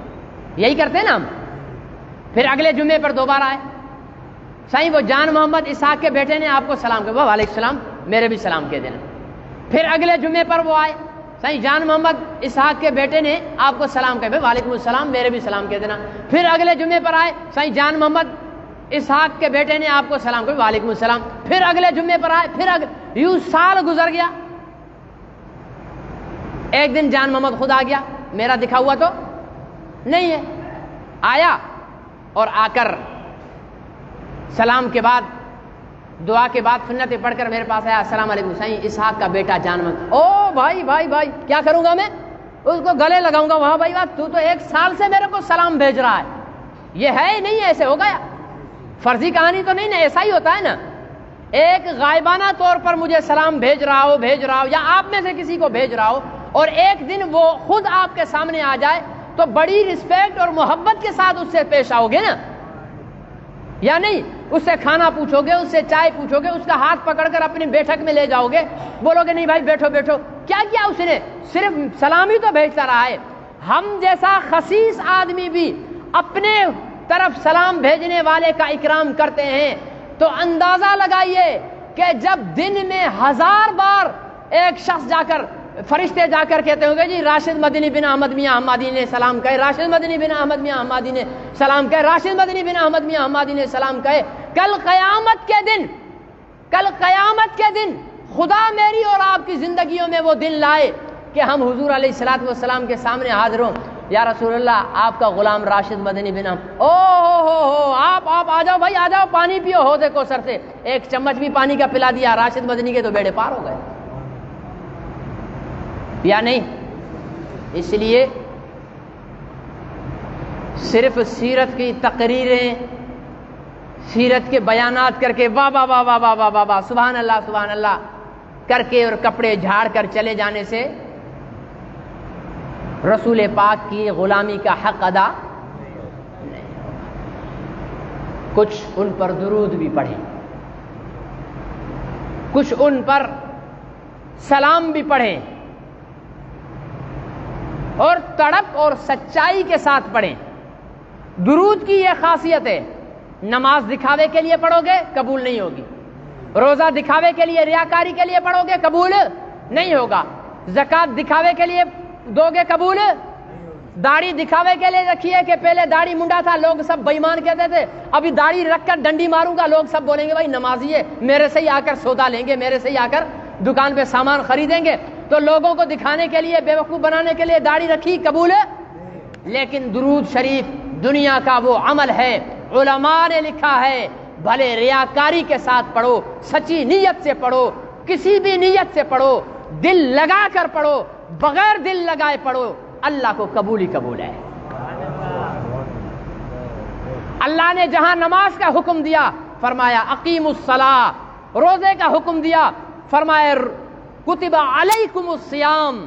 یہی کرتے ہیں نا ہم. پھر اگلے جمعے پر دوبارہ آئے، سائیں وہ جان محمد اسحاق کے بیٹے نے آپ کو سلام کہا، وعلیکم السلام، میرے بھی سلام کہہ دینا. پھر اگلے جمعے پر وہ آئے، سائیں جان محمد اسحاق کے بیٹے نے آپ کو سلام کہا، وعلیکم السلام، میرے بھی سلام کہہ دینا. پھر اگلے جمعے پر آئے، سائیں جان محمد اسحاق کے بیٹے نے آپ کو سلام کہا، وعلیکم السلام. پھر اگلے جمعے پر آئے، پھر یوں سال گزر گیا. ایک دن جان محمد خود آ گیا، میرا دکھا ہوا تو نہیں ہے. آیا اور آ کر سلام کے بعد دعا کے بعد سنتیں پڑھ کر میرے پاس آیا، السلام علیکم سائیں اسحاق کا بیٹا جان محمد. او بھائی بھائی بھائی، کیا کروں گا میں؟ اس کو گلے لگاؤں گا. وہاں بھائی بات تو 1 سال سے میرے کو سلام بھیج رہا ہے، یہ ہے ہی نہیں، ایسے ہو گیا. فرضی کہانی تو نہیں نا، ایسا ہی ہوتا ہے نا. ایک غائبانہ طور پر مجھے سلام بھیج رہا ہو یا آپ میں سے کسی کو بھیج رہا ہو، اور ایک دن وہ خود آپ کے سامنے آ جائے تو بڑی رسپیکٹ اور محبت کے ساتھ اس سے پیش آؤ گے نا، یا نہیں؟ اس سے کھانا پوچھو گے، اس سے چائے پوچھو گے، اس کا ہاتھ پکڑ کر اپنی بیٹھک میں لے جاؤ گے، بولو گے نہیں بھائی بیٹھو بیٹھو. کیا کیا اس نے؟ صرف سلام ہی تو بھیجتا رہا ہے. ہم جیسا خسیس آدمی بھی اپنے طرف سلام بھیجنے والے کا اکرام کرتے ہیں، تو اندازہ لگائیے کہ جب دن میں 1000 بار ایک شخص جا کر، فرشتے جا کر کہتے ہوں گے جی راشد مدنی بن احمد میاں حمادی نے سلام کہے، راشد مدنی بن احمد میاں حمادی نے سلام کہے، راشد مدنی بن احمد میاں حمادی نے سلام کہے. کل قیامت کے دن خدا میری اور آپ کی زندگیوں میں وہ دن لائے کہ ہم حضور علیہ الصلوۃ والسلام کے سامنے حاضر ہوں. یا رسول اللہ آپ کا غلام راشد مدنی بن او ہو آپ آ جاؤ بھائی، آ جاؤ، پانی پیو حوض کوثر سے۔ ایک چمچ بھی پانی کا پلا دیا، راشد مدنی کے تو بیڑے پار ہو گئے، یا نہیں؟ اس لیے صرف سیرت کی تقریریں، سیرت کے بیانات کر کے واہ واہ واہ واہ واہ واہ واہ واہ سبحان اللہ سبحان اللہ کر کے اور کپڑے جھاڑ کر چلے جانے سے رسول پاک کی غلامی کا حق ادا نہیں ہوگا۔ کچھ ان پر درود بھی پڑھیں، کچھ ان پر سلام بھی پڑھیں، اور تڑپ اور سچائی کے ساتھ پڑھیں۔ درود کی یہ خاصیت ہے، نماز دکھاوے کے لیے پڑھو گے قبول نہیں ہوگی، روزہ دکھاوے کے لیے، ریاکاری کے لیے پڑھو گے قبول نہیں ہوگا، زکوٰۃ دکھاوے کے لیے دو گے قبول، داڑھی دکھاوے کے لیے رکھیے کہ پہلے داڑھی منڈا تھا، لوگ سب بے ایمان کہتے تھے، ابھی داڑھی رکھ کر ڈنڈی ماروں گا، لوگ سب بولیں گے بھائی نمازی ہے، میرے سے ہی آ کر سودا لیں گے، میرے سے ہی آ کر دکان پہ سامان خریدیں گے، تو لوگوں کو دکھانے کے لیے، بیوقوف بنانے کے لیے داڑھی رکھی قبول۔ لیکن درود شریف دنیا کا وہ عمل ہے، علماء نے لکھا ہے بھلے ریاکاری کے ساتھ پڑھو، سچی نیت سے پڑھو، کسی بھی نیت سے پڑھو، دل لگا کر پڑھو، بغیر دل لگائے پڑھو، اللہ کو قبول ہی قبول ہے۔ اللہ نے جہاں نماز کا حکم دیا فرمایا اقیم الصلاۃ، روزے کا حکم دیا فرمایا کتب علیکم الصیام،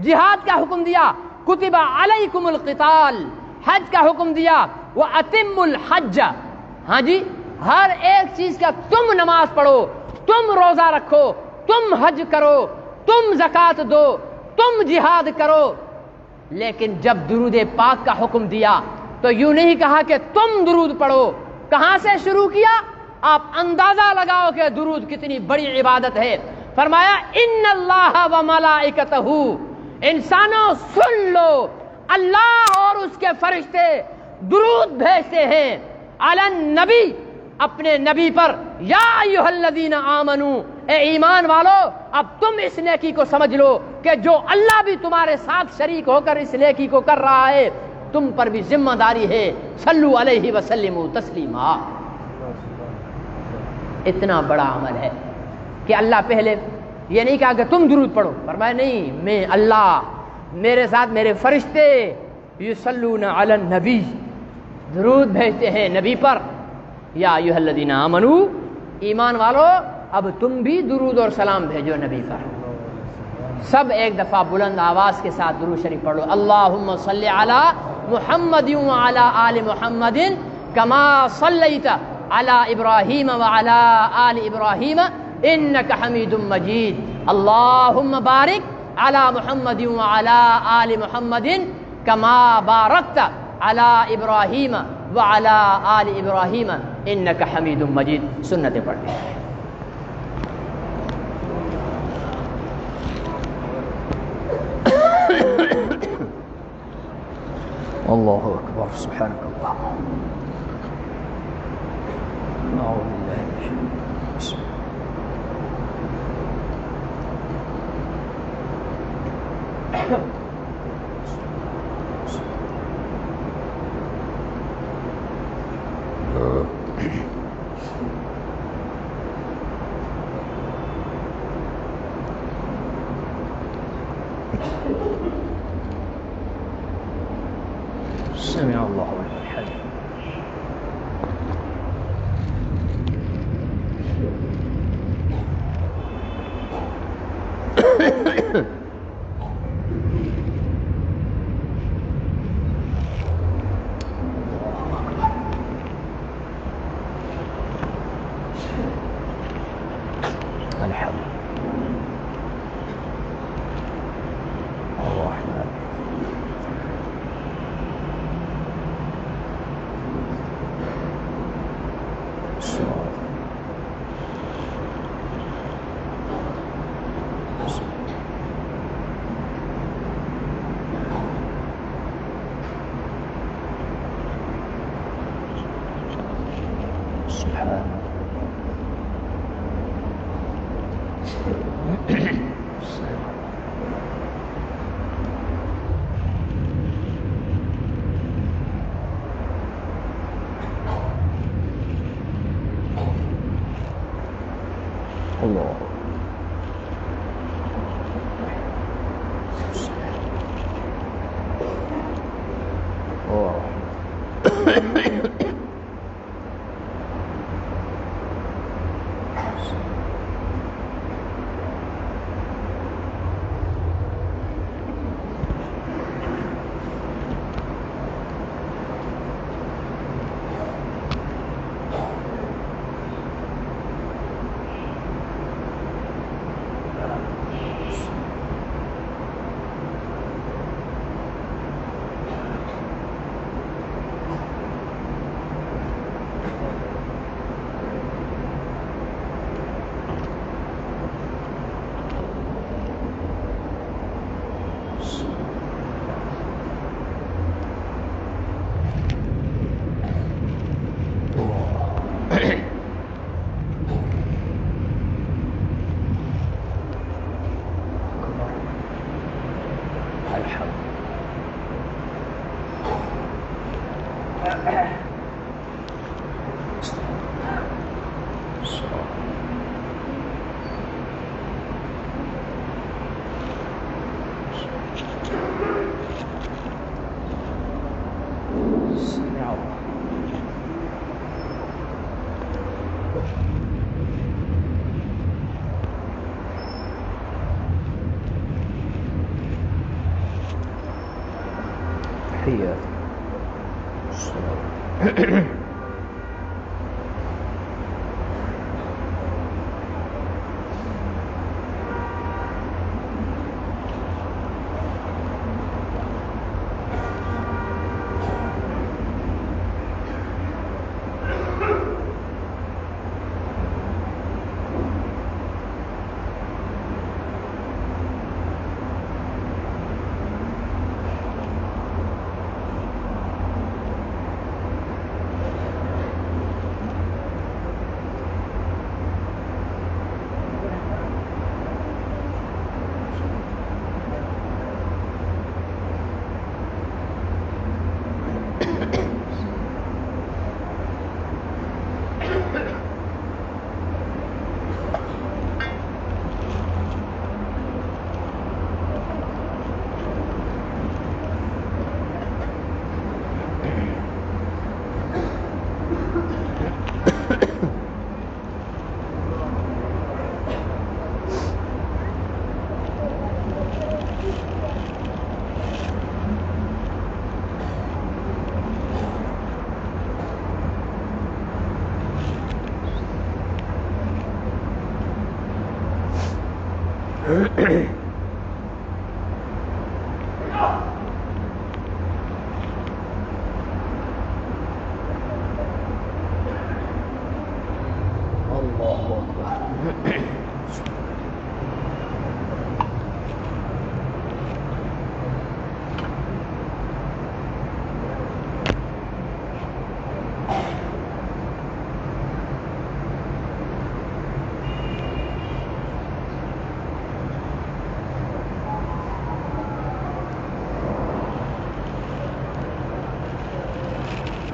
جہاد کا حکم دیا کتب علیکم القتال، حج کا حکم دیا وَأَتِمُّ الْحَجَّ، ہاں جی، ہر ایک چیز کا تم نماز پڑھو، تم روزہ رکھو، تم حج کرو، تم زکوٰۃ دو، تم جہاد کرو۔ لیکن جب درود پاک کا حکم دیا تو یوں نہیں کہا کہ تم درود پڑھو، کہاں سے شروع کیا؟ آپ اندازہ لگاؤ کہ درود کتنی بڑی عبادت ہے۔ فرمایا ان اللہ و ملائکتہ، انسانوں سن لو، اللہ اور اس کے فرشتے درود بھیجتے ہیں علی النبی، اپنے نبی پر، یا ایھا الذین آمنو، اے ایمان والو، اب تم اس نیکی کو سمجھ لو کہ جو اللہ بھی تمہارے ساتھ شریک ہو کر اس نیکی کو کر رہا ہے، تم پر بھی ذمہ داری ہے، صلو علیہ وسلموا تسلیما۔ اتنا بڑا عمل ہے کہ اللہ پہلے یہ نہیں کہا کہ تم درود پڑھو، فرمایا نہیں، میں اللہ، میرے ساتھ میرے فرشتے یصلون علی النبی، درود بھیجتے ہیں نبی پر، یا ایھا الذین آمنو، ایمان والو اب تم بھی درود اور سلام بھیجو نبی پر۔ سب ایک دفعہ بلند آواز کے ساتھ درود شریف پڑھ لو، اللہم صلی علی محمد وعلی آل محمد کما صلیت علی ابراہیم وعلی آل ابراہیم انک حمید مجید، اللہم بارک علی محمد وعلی آل محمد کما بارکت علی ابراہیم وعلی آل ابراہیم انک حمید مجید۔ سنتیں پڑھیں۔ اللہ اکبر، سبحانک اللہ، اعوذ باللہ من الشیطان الرجیم۔ سمع اللہ لمن حمده۔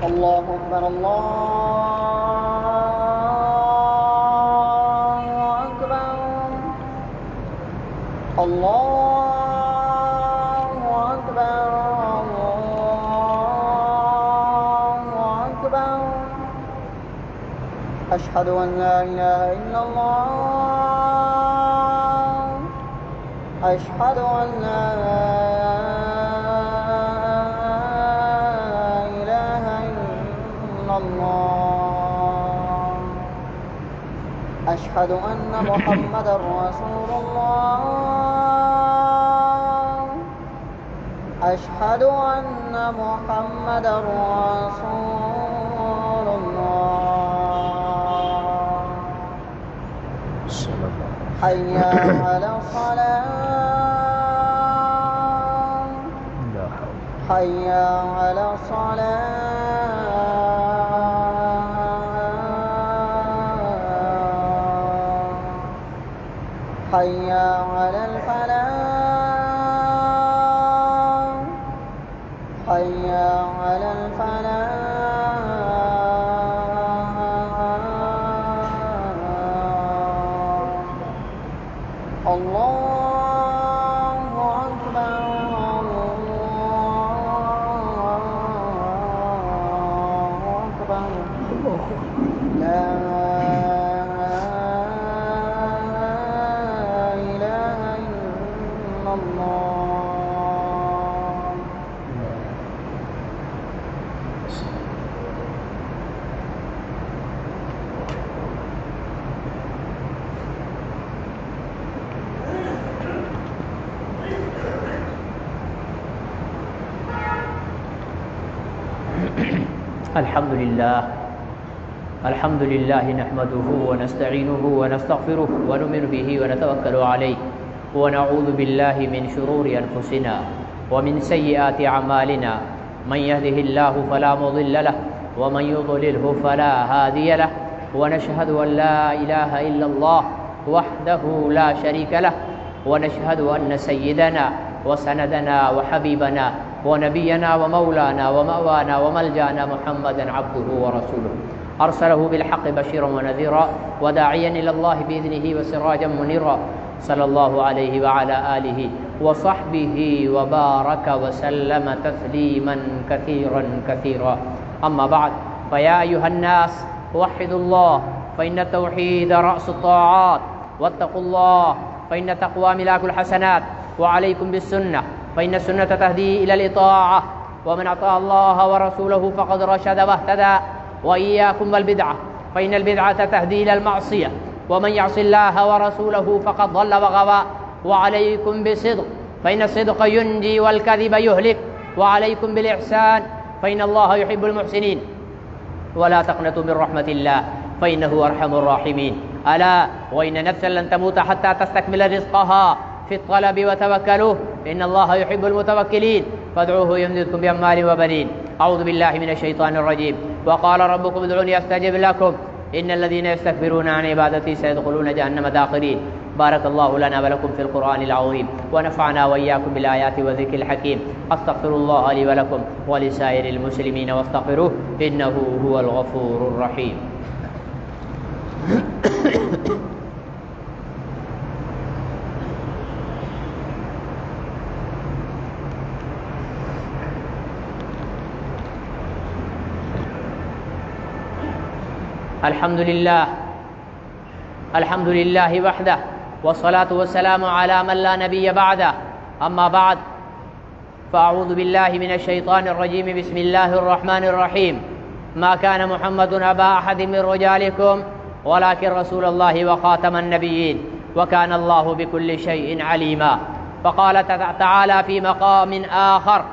الله أكبر الله أكبر الله أكبر الله أكبر أشهد أن لا إله إلا الله أشهد أن لا الله أشهد أن محمدا رسول الله أشهد أن محمدا رسول الله حي على الصلاة حي على الصلاة حي على الفلاح حي على الفلاح الله أكبر الله الحمد لله نحمده ونستعينه ونستغفره ونؤمن به ونتوكل عليه ونعوذ بالله من شرور أنفسنا ومن سيئات أعمالنا من يهده الله فلا مضل له ومن يضلله فلا هادي له ونشهد أن لا إله إلا الله وحده لا شريك له ونشهد أن سيدنا وسندنا وحبيبنا ونبينا ومولانا ومأوانا وملجأنا محمدا عبده ورسوله أرسله بالحق بشيرا ونذيرا وداعيا إلى الله بإذنه وسراجا منيرا صلى الله عليه وعلى آله وصحبه وبارك وسلم تسليما كثيرا كثيرا. أما بعد فيا أيها الناس وحدوا الله فإن التوحيد رأس الطاعات واتقوا الله فإن التقوى ملاك الحسنات وعليكم بالسنة فإن السنة تهدي إلى الإطاعة ومن أطاع الله ورسوله فقد رشد واهتدى وإياكم والبدعة فإن البدعة تهدي إلى المعصية ومن يعص الله ورسوله فقد ضل وغوى وعليكم بالصدق فإن الصدق ينجي والكذب يهلك وعليكم بالإحسان فإن الله يحب المحسنين ولا تقنطوا من رحمة الله فإنه أرحم الراحمين. ألا وإن نفسا لن تموت حتى تستكمل رزقها في الطلب وتوكلوه إن الله يحب المتوكلين فادعوه يمددكم بأموال وبنين. أعوذ بالله من الشيطان الرجيم. وقال ربكم ادعوني أستجب لكم إن الذين يستكبرون عن عبادتي سيدخلون جهنم داخرين. بارك الله لنا ولكم في القرآن العظيم ونفعنا وإياكم بالآيات والذكر الحكيم. أستغفر الله لي ولكم ولسائر المسلمين واستغفروه إنه هو الغفور الرحيم. الحمد لله وحده والصلاة والسلام على من لا نبي بعده. أما بعد فأعوذ بالله من الشيطان الرجيم. بسم الله الرحمن الرحيم. ما كان محمد أبا أحد من رجالكم ولكن رسول الله وخاتم النبيين وكان الله بكل شيء عليما. فقال تعالى في مقام آخر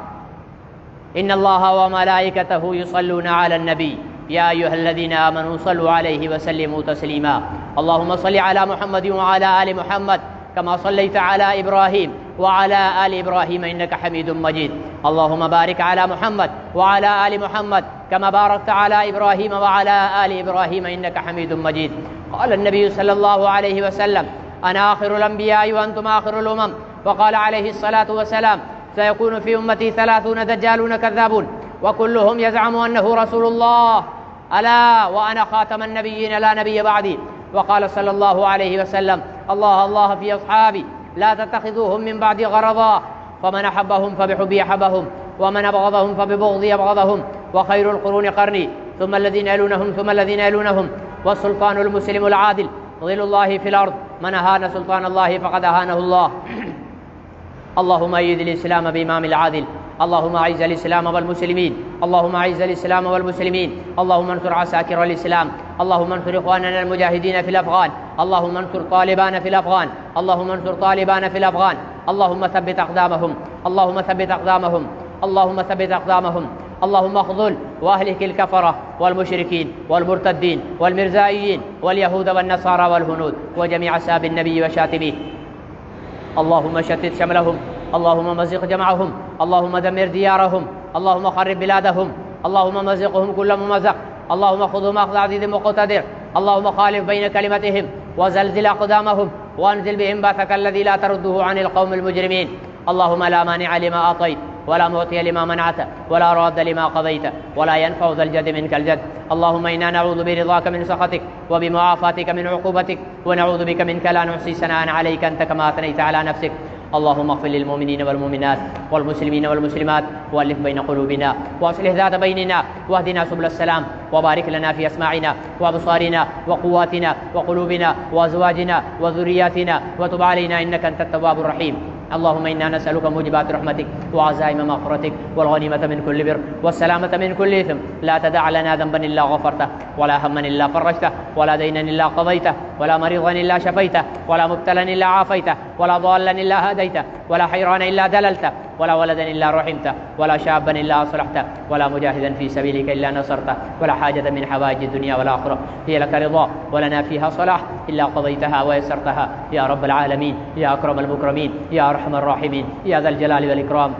إن الله وملائكته يصلون على النبي يا أيها الذين آمنوا صلوا عليه وسلموا تسليما. اللهم صل على محمد وعلى آل محمد كما صليت على إبراهيم وعلى آل إبراهيم إنك حميد مجيد. اللهم بارك على محمد وعلى آل محمد كما باركت على إبراهيم وعلى آل إبراهيم إنك حميد مجيد. قال النبي صلى الله عليه وسلم أنا آخر الأنبياء وأنتم آخر الأمم. وقال عليه الصلاة والسلام سيكون في أمتي 30 دجالون كذابون وكلهم يزعم أنه رسول الله ألا وأنا خاتم النبيين لا نبي بعدي. وقال صلى الله عليه وسلم الله الله في أصحابي لا تتخذوهم من بعد غرضا فمن أحبهم فبحبي أحبهم ومن أبغضهم فببغضي أبغضهم وخير القرون قرني ثم الذين يلونهم ثم الذين يلونهم والسلطان المسلم العادل ظل الله في الأرض من أهان سلطان الله فقد أهانه الله. اللهم أيد الإسلام بإمام العادل. اللهم أعز الإسلام والمسلمين. اللهم أعز الإسلام والمسلمين. اللهم انصر عساكر الإسلام. اللهم انصر إخواننا المجاهدين في الأفغان. اللهم انصر طالبان في الأفغان. اللهم انصر طالبان في الأفغان. اللهم ثبت أقدامهم. اللهم ثبت أقدامهم. اللهم ثبت أقدامهم. اللهم اخذل وأهلك الكفرة والمشركين والمرتدين والمرزائيين واليهود والنصارى والهنود وجميع أصحاب النبي وشاتميه. اللهم شتت شملهم. اللهم مزق جمعهم. اللهم دمر ديارهم. اللهم خرب بلادهم. اللهم مزقهم كل ممزق. اللهم خذهم أخذ عزيز مقتدر. اللهم خالف بين كلمتهم وزلزل أقدامهم وأنزل بهم بأسك الذي لا ترده عن القوم المجرمين. اللهم لا مانع لما أعطيت ولا معطي لما منعت ولا راد لما قضيت ولا ينفع ذا الجد منك الجد. اللهم إنا نعوذ برضاك من سخطك وبمعافاتك من عقوبتك ونعوذ بك منك لا نحصي ثناء عليك أنت كما أثنيت على نفسك. اللهم اغفر للمؤمنين والمؤمنات والمسلمين والمسلمات وألف بين قلوبنا وأصلح ذات بيننا واهدنا سبل السلام وبارك لنا في أسماعنا وأبصارنا وقواتنا وقلوبنا وأزواجنا وذرياتنا وتب علينا إنك أنت التواب الرحيم. اللهم إنا نسألك موجبات رحمتك وعزائم مغفرتك والغنيمة من كل بر والسلامة من كل إثم. لا تدع لنا ذنبا إلا غفرته ولا هما إلا فرجته ولا دينا إلا قضيته ولا مريضا إلا شفيته ولا مبتلا إلا عافيته ولا ضالا إلا هديته ولا حيران إلا دللته ولا ولدا إلا رحمته ولا شابا إلا أصلحته ولا مجاهدا في سبيلك إلا نصرته ولا حاجة من حوائج الدنيا والآخرة هي لك رضا ولنا فيها صلاح إلا قضيتها ويسرتها يا رب العالمين يا أكرم المكرمين يا أرحم الراحمين يا ذا الجلال والإكرام.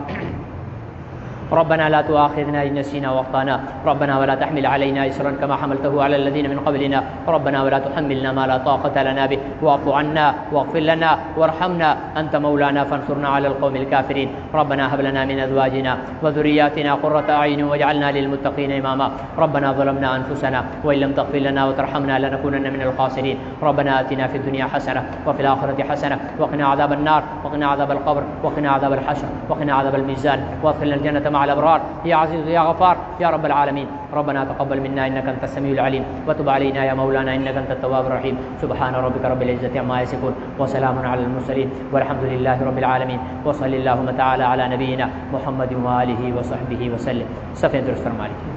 ربنا لا تؤاخذنا إن نسينا وأخطأنا ربنا ولا تحمل علينا إصرا كما حملته على الذين من قبلنا ربنا ولا تحملنا ما لا طاقة لنا به واعف عنا واغفر لنا وارحمنا أنت مولانا فانصرنا على القوم الكافرين. ربنا هب لنا من أزواجنا وذرياتنا قرة أعين واجعلنا للمتقين إماما. ربنا ظلمنا أنفسنا وإن لم تغفر لنا وترحمنا لنكونن من الخاسرين. ربنا آتنا في الدنيا حسنة وفي الآخرة حسنة وقنا عذاب النار وقنا عذاب القبر وقنا عذاب الحشر وقنا عذاب الميزان وادخلنا الجنة مع الأبرار يا عزيز يا غفار يا رب العالمين. ربنا تقبل منا إنك أنت السميع العليم وتب علينا يا مولانا إنك أنت التواب الرحيم. سبحان ربك رب العزة عما يصفون وسلام على المرسلين والحمد لله رب العالمين. وصل اللهم تعالى على نبينا محمد وآله وصحبه وسلم. صفحہ درست فرما لیجیے.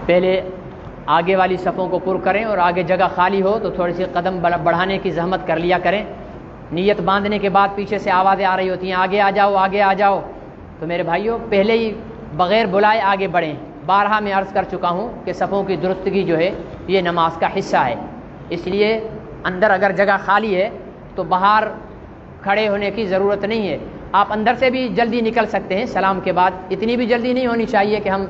پہلے آگے والی صفوں کو پر کریں اور آگے جگہ خالی ہو تو تھوڑی سی قدم بڑھانے کی زحمت کر لیا کریں. نیت باندھنے کے بعد پیچھے سے آوازیں آ رہی ہوتی ہیں آگے آ جاؤ آگے آ جاؤ. تو میرے بھائیوں پہلے ہی بغیر بلائے آگے بڑھیں. بارہا میں عرض کر چکا ہوں کہ صفوں کی درستگی جو ہے یہ نماز کا حصہ ہے. اس لیے اندر اگر جگہ خالی ہے تو باہر کھڑے ہونے کی ضرورت نہیں ہے. آپ اندر سے بھی جلدی نکل سکتے ہیں سلام کے بعد. اتنی بھی جلدی نہیں ہونی چاہیے کہ ہم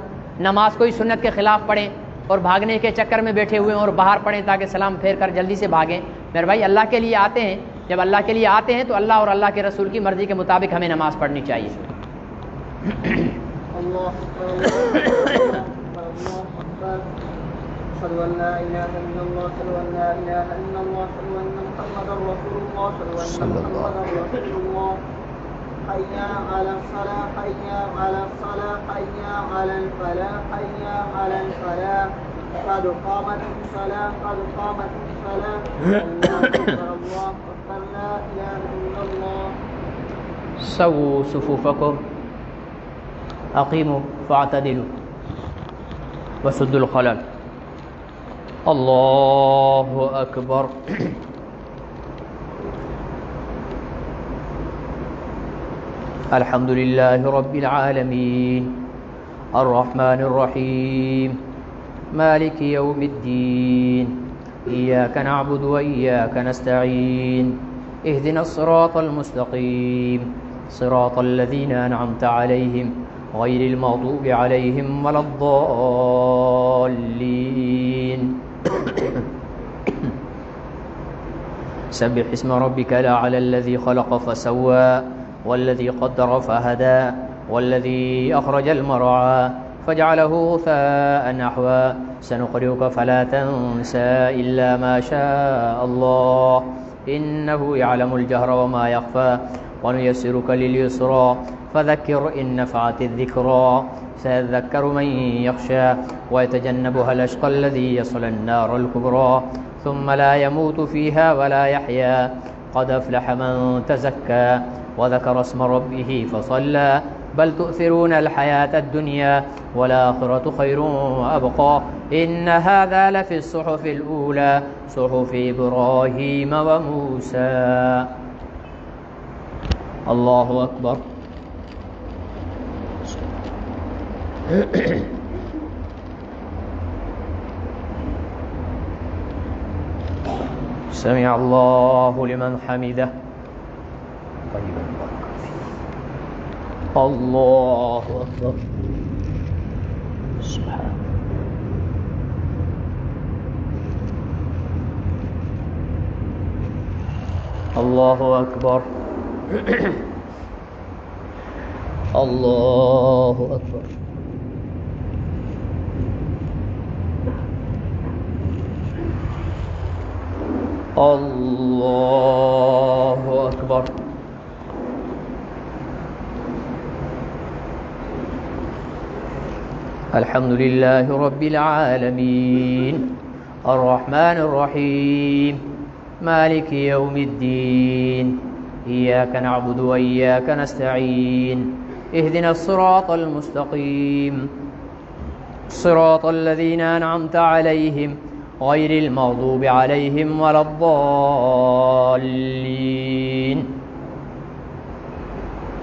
نماز کوئی سنت کے خلاف پڑھیں اور بھاگنے کے چکر میں بیٹھے ہوئے ہیں اور باہر پڑھیں تاکہ سلام پھیر کر جلدی سے بھاگیں. میرے بھائی اللہ کے لیے آتے ہیں. جب اللہ کے لیے آتے ہیں تو اللہ اور اللہ کے رسول کی مرضی کے مطابق ہمیں نماز پڑھنی چاہیے. حي على الصلاة حي على الصلاة حي على الفلاح حي على الفلاح قد قامت الصلاة قد قامت الصلاة الله أكبر الله أكبر لا إله إلا الله. سووا صفوفكم أقيموا فاعتدلوا وسدوا الخلل. الله أكبر. الحمد لله رب العالمين الرحمن الرحيم مالك يوم الدين إياك نعبد وإياك نستعين اهدنا الصراط المستقيم صراط الذين أنعمت عليهم غير المغضوب عليهم ولا الضالين. سبح اسم ربك الأعلى الذي خلق فسوى والذي قدر فهدى والذي أخرج المرعى فجعله غثاء نحوا سنقرئك فلا تنسى إلا ما شاء الله إنه يعلم الجهر وما يخفى ونيسرك لليسرى فذكر إن نفعت الذكرى سيذكر من يخشى ويتجنبها الأشقى الذي يصلى النار الكبرى ثم لا يموت فيها ولا يحيا قد أفلح من تزكى وذكر اسم ربه فصلى بل تؤثرون الحياة الدنيا والآخرة خير وأبقى إن هذا لفي الصحف الأولى صحف إبراهيم وموسى. الله أكبر. سمع الله لمن حمده. الله أكبر. سبحان الله أكبر. الله أكبر. الله أكبر. الحمد لله رب العالمين الرحمن الرحيم مالك يوم الدين إياك نعبد وإياك نستعين اهدنا الصراط المستقيم صراط الذين أنعمت عليهم غير المغضوب عليهم ولا الضالين.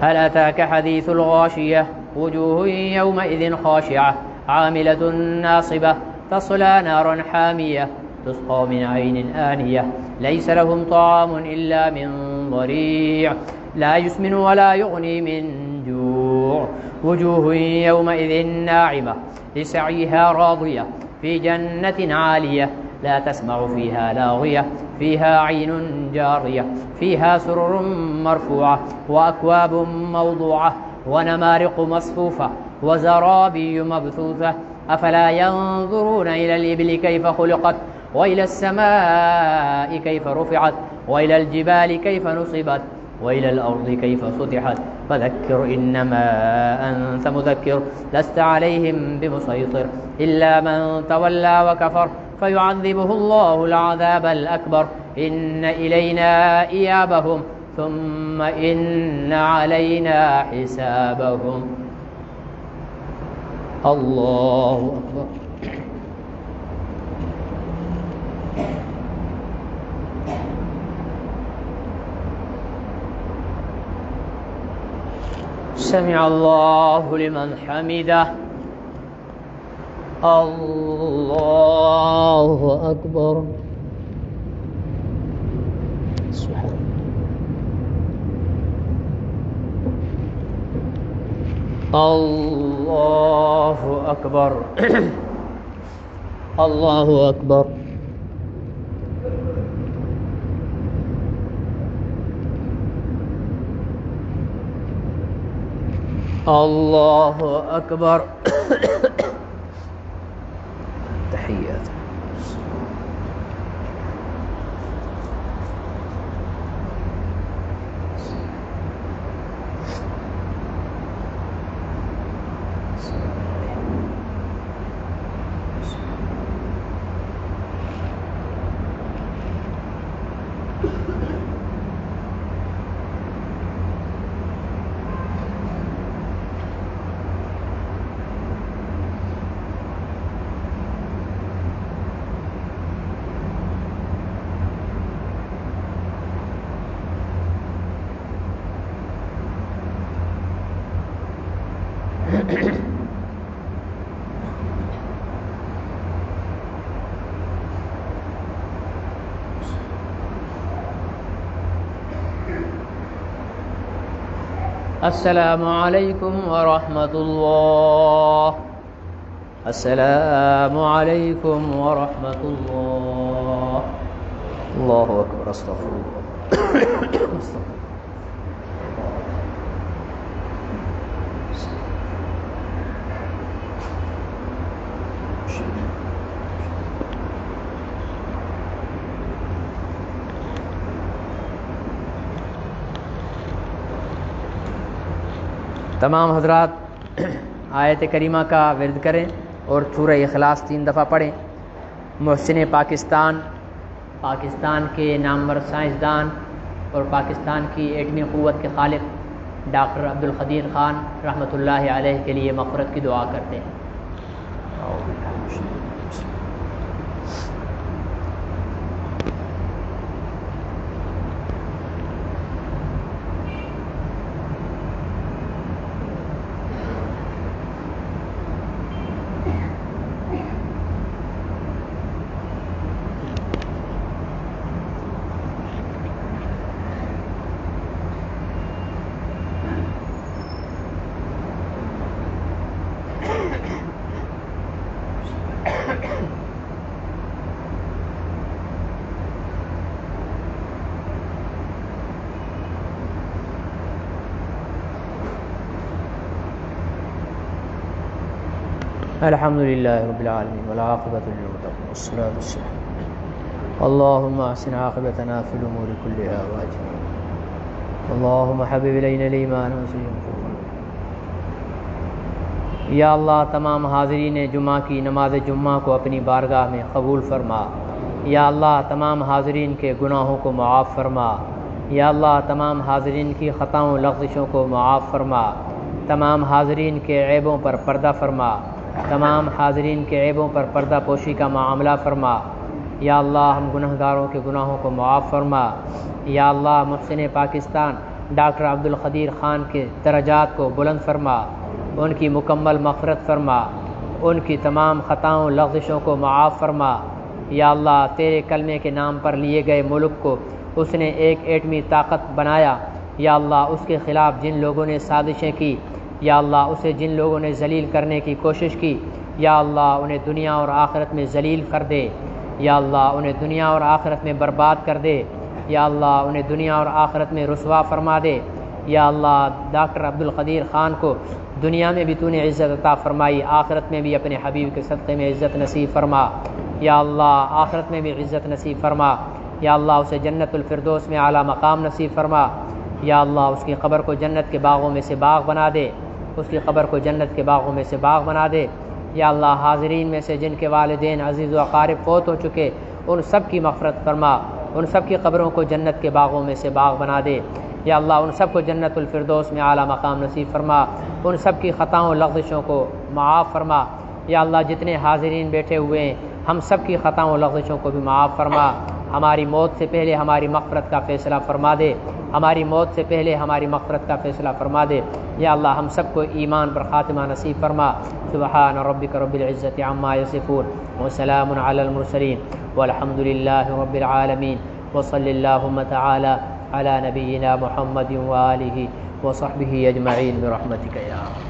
هل أتاك حديث الغاشية وجوه يومئذ خاشعة عاملة ناصبة تصلى نارا حامية تسقى من عين آنية ليس لهم طعام إلا من ضريع لا يسمن ولا يغني من جوع وجوه يومئذ ناعمة لسعيها راضية في جنة عالية لا تسمع فيها لاغية فيها عين جارية فيها سرر مرفوعة وأكواب موضوعة ونمارق مصفوفة وزرابي مبثوثة أفلا ينظرون إلى الإبل كيف خلقت وإلى السماء كيف رفعت وإلى الجبال كيف نصبت وإلى الأرض كيف سطحت فذكر إنما أنت مذكر لست عليهم بمسيطر إلا من تولى وكفر فيعذبه الله العذاب الأكبر إن إلينا إيابهم ثم إن علينا حسابهم. الله أكبر. سمع الله لمن حمده. الله أكبر. الله أكبر. الله أكبر. الله أكبر. تحيات. السلام عليكم ورحمة الله. السلام عليكم ورحمة الله. الله أكبر. استغفر الله. تمام حضرات آیت کریمہ کا ورد کریں اور سورہ اخلاص 3 دفعہ پڑھیں. محسن پاکستان کے نامور سائنسدان اور پاکستان کی ایٹمی قوت کے خالق ڈاکٹر عبدالقدیر خان رحمۃ اللہ علیہ کے لیے مغفرت کی دعا کرتے ہیں. الحمد للہ رب العالمین والعاقبۃ للمتقین والصلاۃ والسلام اللهم احسن عاقبتنا في الامور كلها واجعلنا اللهم حبب الینا الایمان وزینه قلوبنا. یا اللہ تمام حاضرین جمعہ کی نماز جمعہ کو اپنی بارگاہ میں قبول فرما. یا اللہ تمام حاضرین کے گناہوں کو معاف فرما. یا اللہ تمام حاضرین کی خطاؤں لغزشوں کو معاف فرما. تمام حاضرین کے عیبوں پر پردہ فرما. تمام حاضرین کے عیبوں پر پردہ پوشی کا معاملہ فرما۔ یا اللہ ہم گنہگاروں کے گناہوں کو معاف فرما۔ یا اللہ محسن پاکستان ڈاکٹر عبدالقدیر خان کے درجات کو بلند فرما، ان کی مکمل مغفرت فرما، ان کی تمام خطاؤں لغزشوں کو معاف فرما۔ یا اللہ تیرے کلمے کے نام پر لیے گئے ملک کو اس نے ایک ایٹمی طاقت بنایا، یا اللہ اس کے خلاف جن لوگوں نے سازشیں کی، یا اللہ اسے جن لوگوں نے ذلیل کرنے کی کوشش کی، یا اللہ انہیں دنیا اور آخرت میں ذلیل کر دے، یا اللہ انہیں دنیا اور آخرت میں برباد کر دے، یا اللہ انہیں دنیا اور آخرت میں رسوا فرما دے۔ یا اللہ ڈاکٹر عبدالقدیر خان کو دنیا میں بھی تو نے عزت عطا فرمائی، آخرت میں بھی اپنے حبیب کے صدقے میں عزت نصیب فرما۔ یا اللہ آخرت میں بھی عزت نصیب فرما۔ یا اللہ اسے جنت الفردوس میں اعلیٰ مقام نصیب فرما۔ یا اللہ اس کی قبر کو جنت کے باغوں میں سے باغ بنا دے، اس کی قبر کو جنت کے باغوں میں سے باغ بنا دے۔ یا اللہ حاضرین میں سے جن کے والدین عزیز و اقارب فوت ہو چکے ان سب کی مغفرت فرما، ان سب کی قبروں کو جنت کے باغوں میں سے باغ بنا دے۔ یا اللہ ان سب کو جنت الفردوس میں اعلیٰ مقام نصیب فرما، ان سب کی خطاؤں لغزشوں کو معاف فرما۔ یا اللہ جتنے حاضرین بیٹھے ہوئے ہیں ہم سب کی خطاؤں لغزشوں کو بھی معاف فرما۔ ہماری موت سے پہلے ہماری مغفرت کا فیصلہ فرما دے، ہماری موت سے پہلے ہماری مغفرت کا فیصلہ فرما دے۔ یا اللہ ہم سب کو ایمان پر خاتمہ نصیب فرما۔ سبحان ربک رب العزت عما یصفون وسلام علی المرسلین والحمد للہ رب العالمین وصلی اللہم تعالی علی نبینا محمد وآلہ وصحبہ اجمعین برحمتک یا